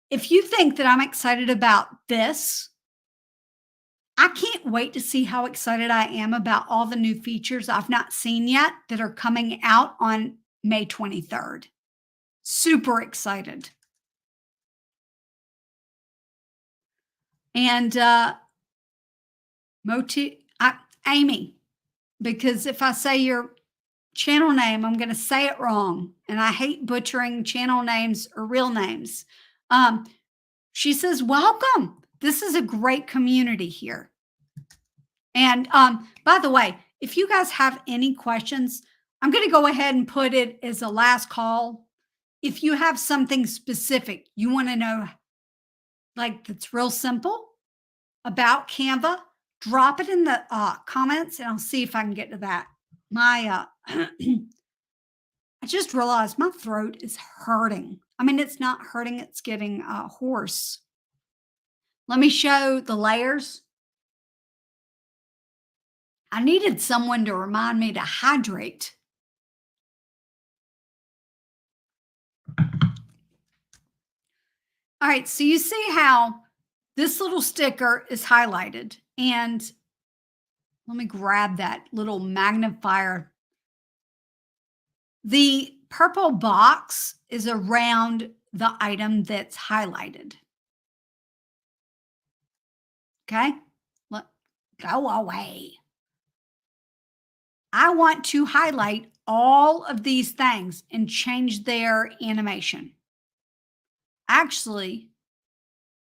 if you think that I'm excited about this, I can't wait to see how excited I am about all the new features I've not seen yet that are coming out on May 23rd. Super excited. And Amy, because if I say your channel name, I'm going to say it wrong. And I hate butchering channel names or real names. She says, welcome. This is a great community here. And by the way, if you guys have any questions, I'm going to go ahead and put it as a last call. If you have something specific you want to know, like that's real simple about Canva, drop it in the comments and I'll see if I can get to that. My, I just realized my throat is hurting. I mean, it's not hurting, it's getting hoarse. Let me show the layers. I needed someone to remind me to hydrate. All right, so you see how this little sticker is highlighted. And let me grab that little magnifier. The purple box is around the item that's highlighted. Okay, go away. I want to highlight all of these things and change their animation. Actually,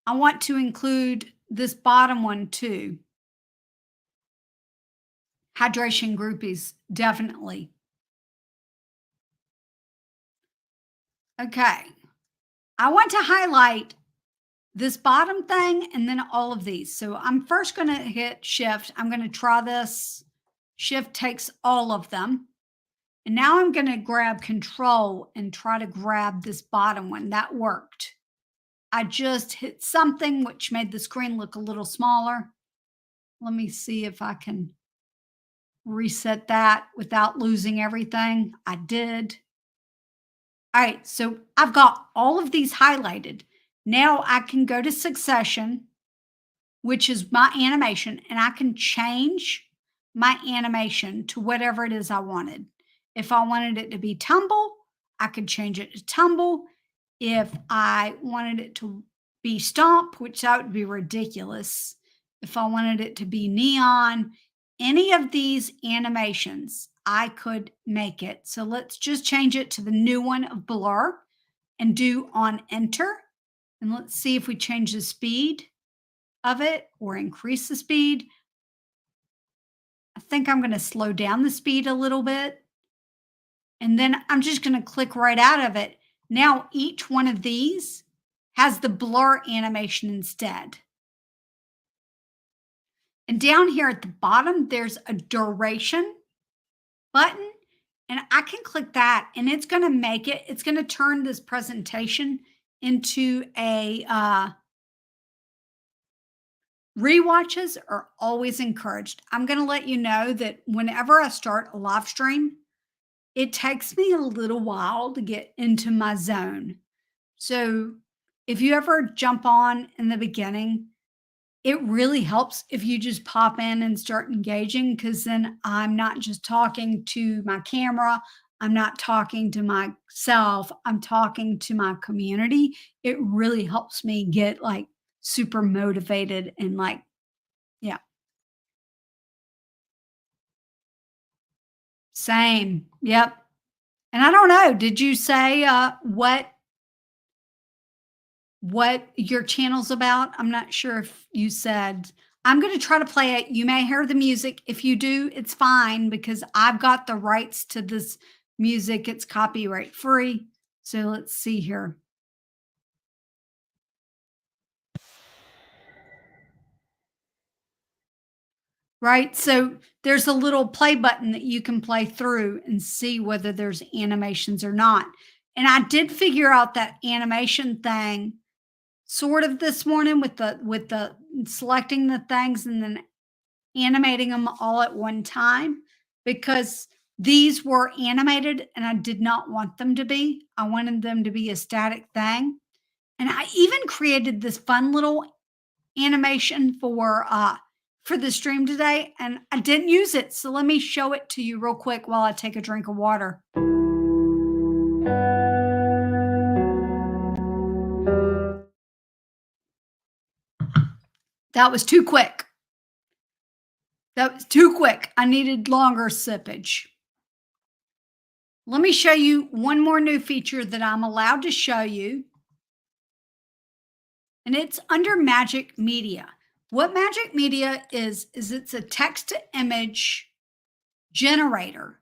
I want to include this bottom one too. Hydration groupies, definitely. Okay. I want to highlight this bottom thing and then all of these. So I'm first going to hit shift. I'm going to try this. Shift takes all of them. And now I'm going to grab control and try to grab this bottom one. That worked. I just hit something which made the screen look a little smaller. Let me see if I can reset that without losing everything. I did. All right, so I've got all of these highlighted. Now I can go to succession, which is my animation, and I can change my animation to whatever it is I wanted. If I wanted it to be tumble, I could change it to tumble. If I wanted it to be stomp, which that would be ridiculous. If I wanted it to be neon, any of these animations, I could make it. So let's just change it to the new one of blur and do on enter. And let's see if we change the speed of it or increase the speed. I think I'm going to slow down the speed a little bit. And then I'm just going to click right out of it. Now each one of these has the blur animation instead. And down here at the bottom, there's a duration button. And I can click that and it's going to make it, it's going to turn this presentation into a rewatches are always encouraged. I'm going to let you know that whenever I start a live stream, it takes me a little while to get into my zone. So if you ever jump on in the beginning It really helps if you just pop in and start engaging, because then I'm not just talking to my camera. I'm not talking to myself. I'm talking to my community. It really helps me get like super motivated and like, yeah, same. Yep. And I don't know, did you say what your channel's about? I'm not sure if you said. I'm going to try to play it. You may hear the music. If you do, it's fine because I've got the rights to this music. It's copyright free. So let's see here. Right? So there's a little play button that you can play through and see whether there's animations or not. And I did figure out that animation thing sort of this morning with the selecting the things and then animating them all at one time, because these were animated and I did not want them to be. I wanted them to be a static thing. And I even created this fun little animation for the stream today and I didn't use it. So let me show it to you real quick while I take a drink of water. That was too quick. That was too quick. I needed longer sippage. Let me show you one more new feature that I'm allowed to show you. And it's under Magic Media. What Magic Media is it's a text to image generator.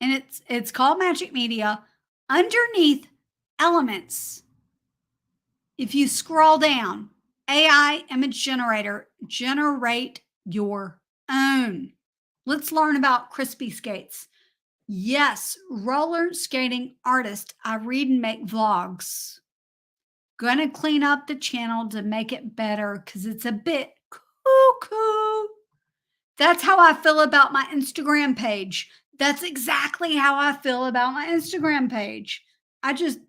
And it's called Magic Media. Underneath Elements, if you scroll down, AI image generator, generate your own. Let's learn about crispy skates. Yes, roller skating artist. I read and make vlogs. Gonna clean up the channel to make it better because it's a bit cuckoo. That's how I feel about my Instagram page. That's exactly how I feel about my Instagram page. I just,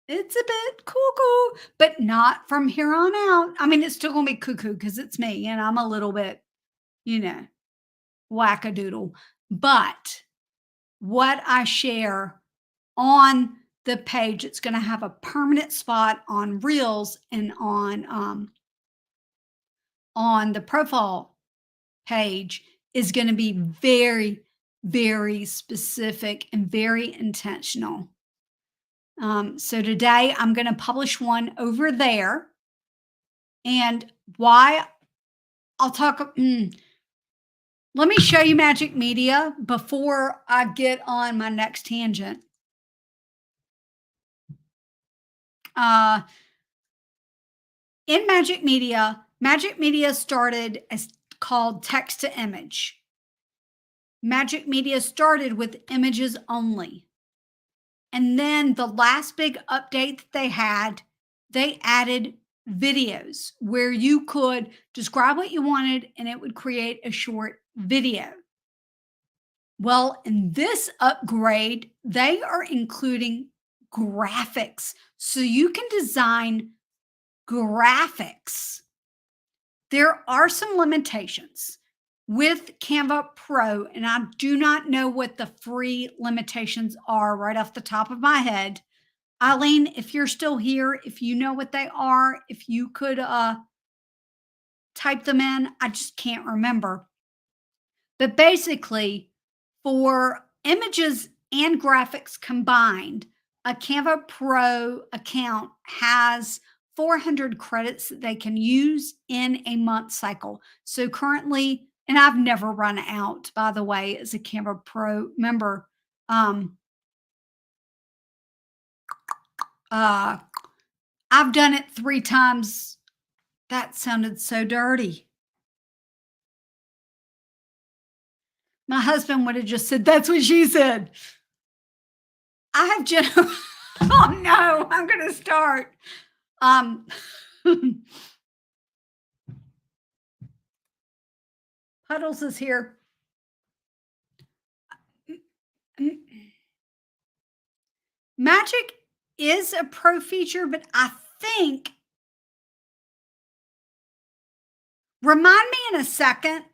it's a bit cuckoo, but not from here on out. I mean, it's still gonna be cuckoo because it's me and I'm a little bit, you know, wackadoodle. But what I share on the page, it's going to have a permanent spot on Reels and on the profile page is going to be very, very specific and very intentional. So today I'm going to publish one over there, and why I'll talk. Let me show you Magic Media before I get on my next tangent. Uh, in Magic Media started as called text to image. Magic Media started with images only. And then the last big update that they added videos where you could describe what you wanted and it would create a short video. Well, in this upgrade, they are including graphics. So you can design graphics. There are some limitations with Canva Pro, and I do not know what the free limitations are right off the top of my head. Eileen, if you're still here, if you know what they are, if you could type them in, I just can't remember. But basically, for images and graphics combined, a Canva Pro account has 400 credits that they can use in a month cycle. So currently, and I've never run out, by the way, as a Canva Pro member. Uh, I've done it 3 times. That sounded so dirty. My husband would have just said, "That's what she said." I have just, oh no, I'm going to start. Um, Puddles is here. Magic is a pro feature, but I think Remind me in a second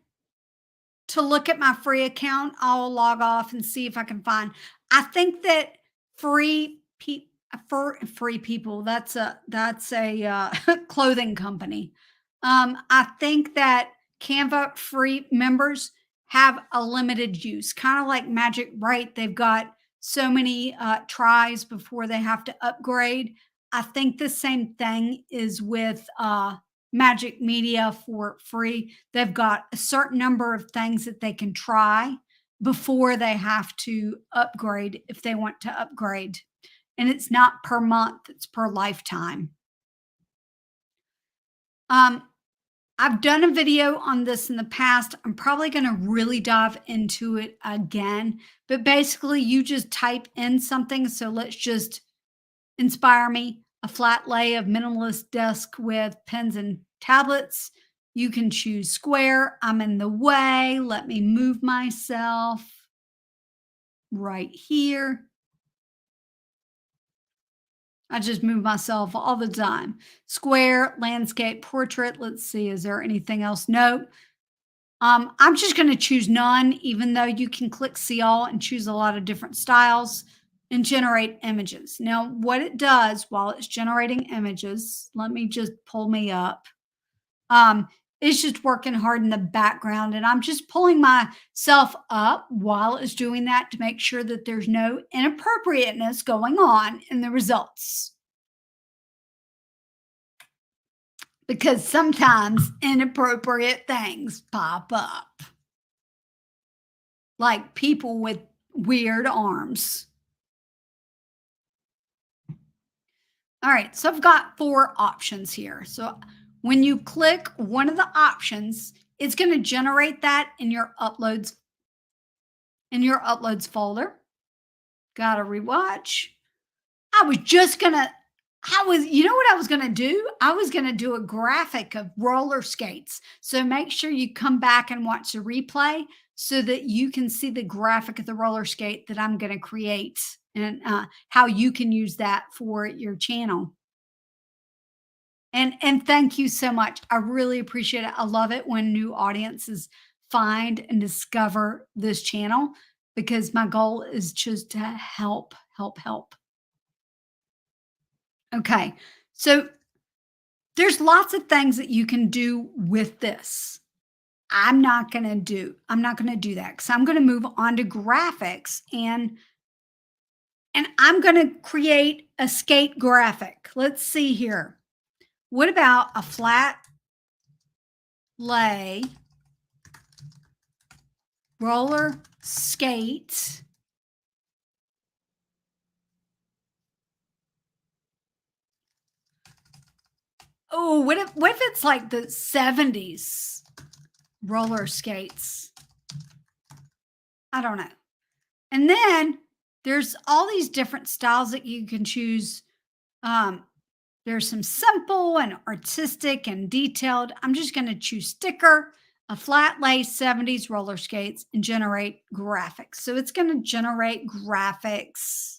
to look at my free account. I'll log off and see if I can find. I think that for free people, that's a clothing company. I think that Canva free members have a limited use, kind of like Magic Bright. They've got so many tries before they have to upgrade. I think the same thing is with Magic Media for free. They've got a certain number of things that they can try before they have to upgrade if they want to upgrade. And it's not per month, it's per lifetime. Um, I've done a video on this in the past. I'm probably going to really dive into it again. But basically, you just type in something. So let's just inspire me a flat lay of minimalist desk with pens and tablets. You can choose square. I'm in the way. Let me move myself right here. I just move myself all the time. Square, landscape, portrait. Let's see, is there anything else? No. I'm just going to choose none, even though you can click see all and choose a lot of different styles and generate images. Now, what it does while it's generating images, let me just pull me up. It's just working hard in the background, and I'm just pulling myself up while it's doing that to make sure that there's no inappropriateness going on in the results. Because sometimes inappropriate things pop up, like people with weird arms. All right, so I've got 4 options here. So when you click one of the options, it's going to generate that in your uploads folder. Got to rewatch. You know what I was going to do? I was going to do a graphic of roller skates. So make sure you come back and watch the replay so that you can see the graphic of the roller skate that I'm going to create and how you can use that for your channel. And thank you so much. I really appreciate it. I love it when new audiences find and discover this channel because my goal is just to help. Okay. So there's lots of things that you can do with this. I'm not going to do that because I'm going to move on to graphics and I'm going to create a skate graphic. Let's see here. What about a flat lay roller skate? Oh, what if it's like the 70s roller skates? I don't know. And then there's all these different styles that you can choose. There's some simple and artistic and detailed. I'm just going to choose sticker, a flat lay 70s roller skates, and generate graphics. So it's going to generate graphics.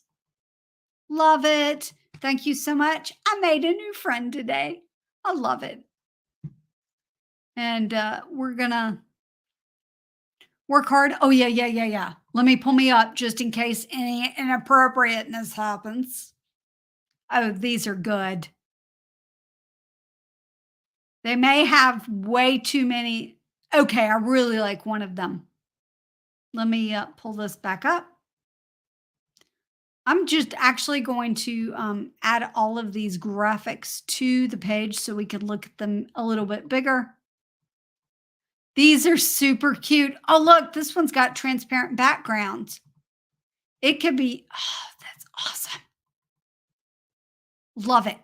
Love it. Thank you so much. I made a new friend today. I love it. And we're going to work hard. Oh, yeah. Let me pull me up just in case any inappropriateness happens. Oh, these are good. They may have way too many. Okay, I really like one of them. Let me pull this back up. I'm just actually going to add all of these graphics to the page so we can look at them a little bit bigger. These are super cute. Oh, look, this one's got transparent backgrounds. It could be, oh, that's awesome. Love it.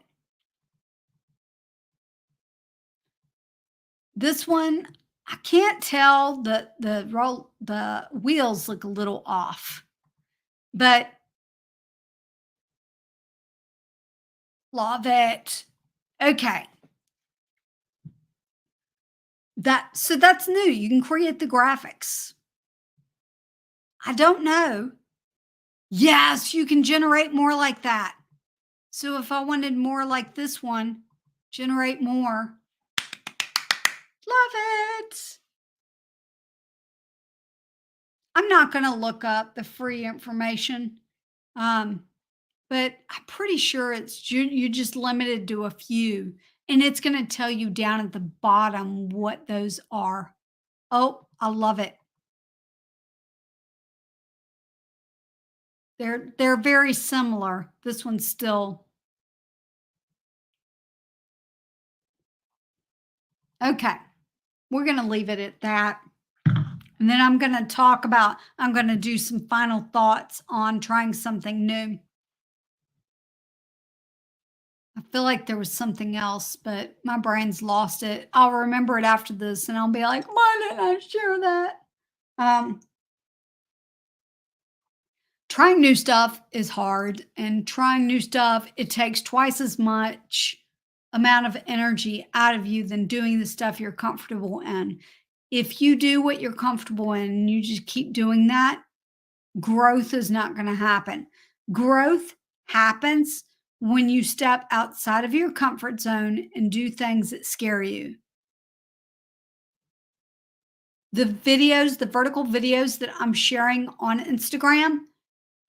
This one, I can't tell, the wheels look a little off, but love it. Okay. So that's new. You can create the graphics. I don't know. Yes, you can generate more like that. So if I wanted more like this one, generate more. Love it. I'm not going to look up the free information. Um, but I'm pretty sure you're just limited to a few, and it's going to tell you down at the bottom what those are. Oh, I love it. They're very similar. This one's still okay. We're going to leave it at that. And then I'm going to do some final thoughts on trying something new. I feel like there was something else, but my brain's lost it. I'll remember it after this and I'll be like, why didn't I share that? Um, Trying new stuff is hard, and trying new stuff, it takes twice as much amount of energy out of you than doing the stuff you're comfortable in. If you do what you're comfortable in and you just keep doing that, growth is not going to happen. Growth happens when you step outside of your comfort zone and do things that scare you. The vertical videos that I'm sharing on Instagram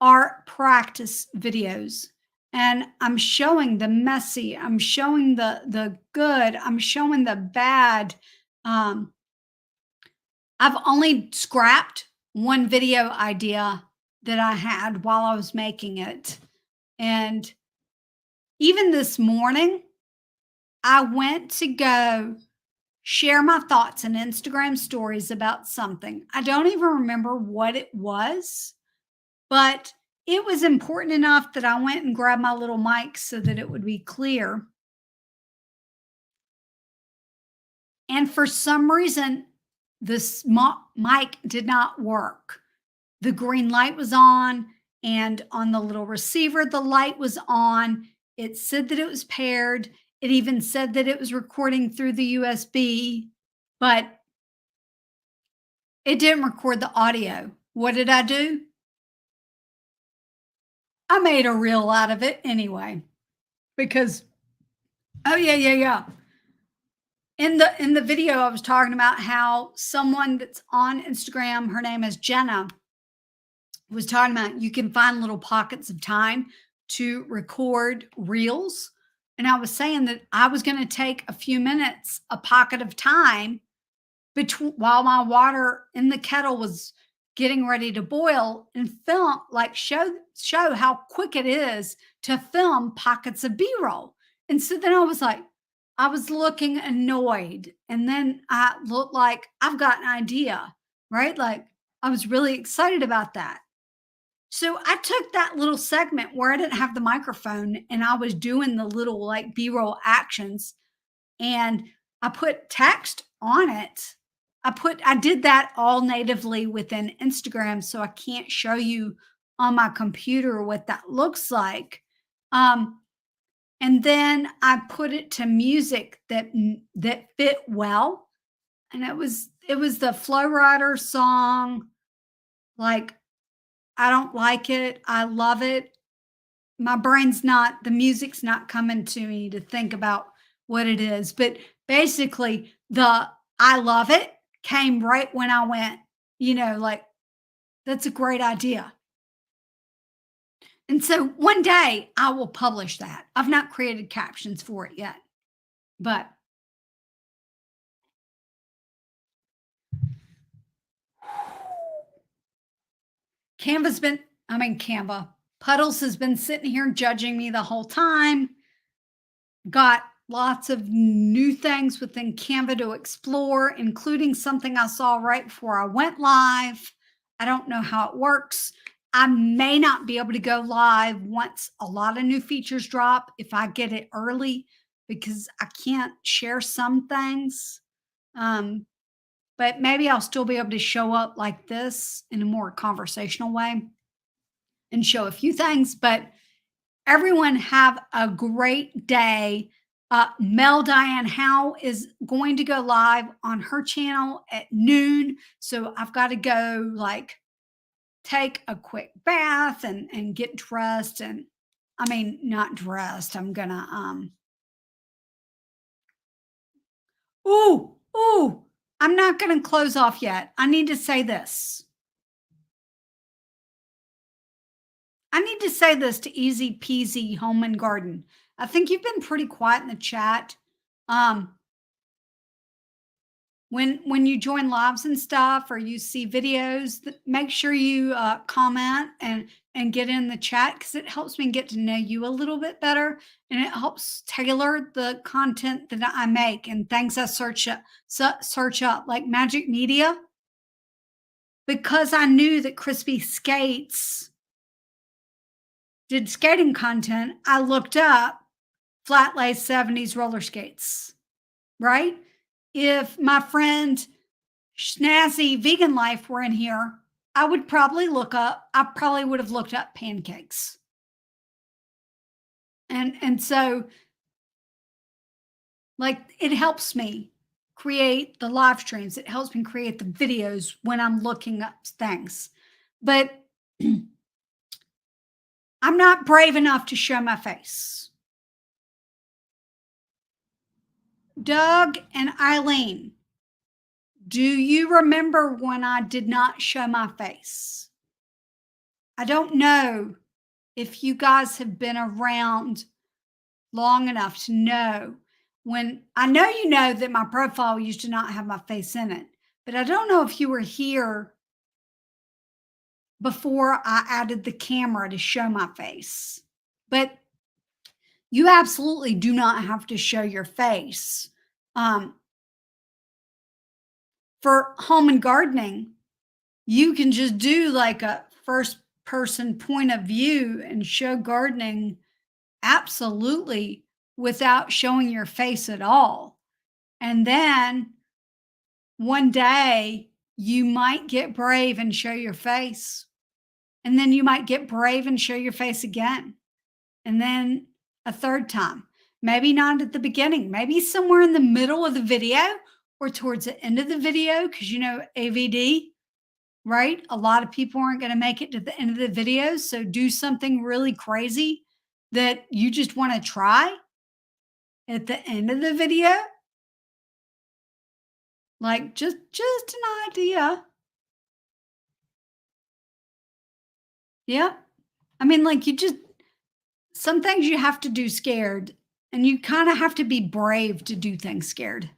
are practice videos. And I'm showing the messy, I'm showing the good, I'm showing the bad. Um, I've only scrapped one video idea that I had while I was making it. And even this morning, I went to go share my thoughts in Instagram stories about something. I don't even remember what it was, but it was important enough that I went and grabbed my little mic so that it would be clear. And for some reason, this mic did not work. The green light was on, and on the little receiver, the light was on. It said that it was paired. It even said that it was recording through the USB, but it didn't record the audio. What did I do? I made a reel out of it anyway because, oh, yeah, yeah, yeah. In the video, I was talking about how someone that's on Instagram, her name is Jenna, was talking about you can find little pockets of time to record reels. And I was saying that I was going to take a few minutes, a pocket of time between while my water in the kettle was getting ready to boil and film, like show how quick it is to film pockets of B-roll. And so then I was like, I was looking annoyed. And then I looked like I've got an idea, right? Like I was really excited about that. So I took that little segment where I didn't have the microphone and I was doing the little like B-roll actions, and I put text on it. I did that all natively within Instagram, so I can't show you on my computer what that looks like. Um, and then I put it to music that fit well, and it was the Flow Rider song. Like I don't like it. I love it. My brain's not, the music's not coming to me to think about what it is. But basically, the I love it came right when I went, like, that's a great idea. And so one day I will publish that. I've not created captions for it yet, but Canva, Puddles has been sitting here judging me the whole time. Got lots of new things within Canva to explore, including something I saw right before I went live. I don't know how it works. I may not be able to go live once a lot of new features drop if I get it early because I can't share some things. Um, but maybe I'll still be able to show up like this in a more conversational way and show a few things. But everyone have a great day. Mel Diane Howe is going to go live on her channel at noon. So I've got to go like take a quick bath and get dressed. And I mean, not dressed. I'm gonna ooh, Oh, I'm not going to close off yet. I need to say this. I need to say this to Easy Peasy Home and Garden. I think you've been pretty quiet in the chat. Um, when you join lives and stuff, or you see videos, make sure you comment and get in the chat, because it helps me get to know you a little bit better, and it helps tailor the content that I make and things I search up, like Magic Media, because I knew that Crispy Skates did skating content. I looked up flat lace 70s roller skates, right? If my friend Snazzy Vegan Life were in here, I probably would have looked up pancakes. And so, like, it helps me create the live streams. It helps me create the videos when I'm looking up things. But I'm not brave enough to show my face. Doug and Eileen, do you remember when I did not show my face? I don't know if you guys have been around long enough to know, when I know you know that my profile used to not have my face in it, but I don't know if you were here before I added the camera to show my face. But you absolutely do not have to show your face. Um, for home and gardening, you can just do like a first person point of view and show gardening absolutely without showing your face at all. And then one day you might get brave and show your face. And then you might get brave and show your face again. And then a third time. Maybe not at the beginning, maybe somewhere in the middle of the video or towards the end of the video, because AVD, right? A lot of people aren't going to make it to the end of the video. So do something really crazy that you just want to try at the end of the video. Like, just an idea. Yeah. I mean, like, some things you have to do scared, and you kind of have to be brave to do things scared.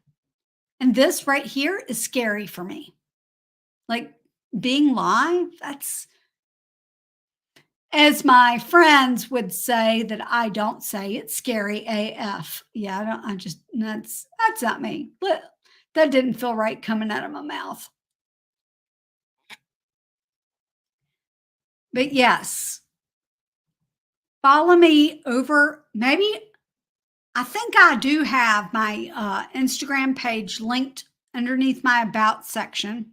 And this right here is scary for me. Like, being live, that's, as my friends would say that I don't say, it's scary AF. Yeah, that's not me. But that didn't feel right coming out of my mouth. But yes, follow me over. Maybe I think I do have my Instagram page linked underneath my about section,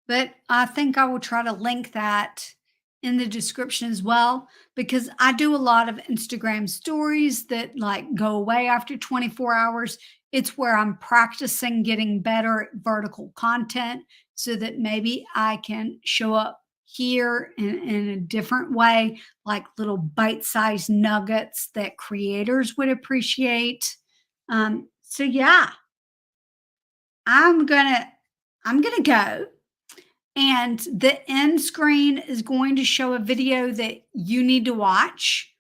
but I think I will try to link that in the description as well, because I do a lot of Instagram stories that like go away after 24 hours. It's where I'm practicing getting better at vertical content so that maybe I can show up here in a different way, like little bite-sized nuggets that creators would appreciate. So yeah, I'm gonna go, and the end screen is going to show a video that you need to watch.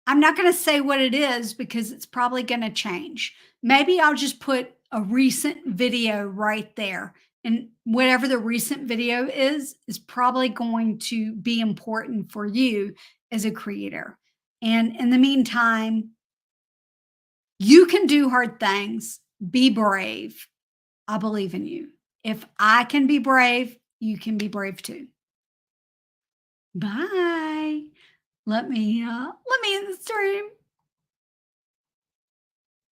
I'm not going to say what it is because it's probably going to change. Maybe I'll just put a recent video right there. And whatever the recent video is probably going to be important for you as a creator. And in the meantime, you can do hard things. Be brave. I believe in you. If I can be brave, you can be brave too. Bye. Let me end the stream.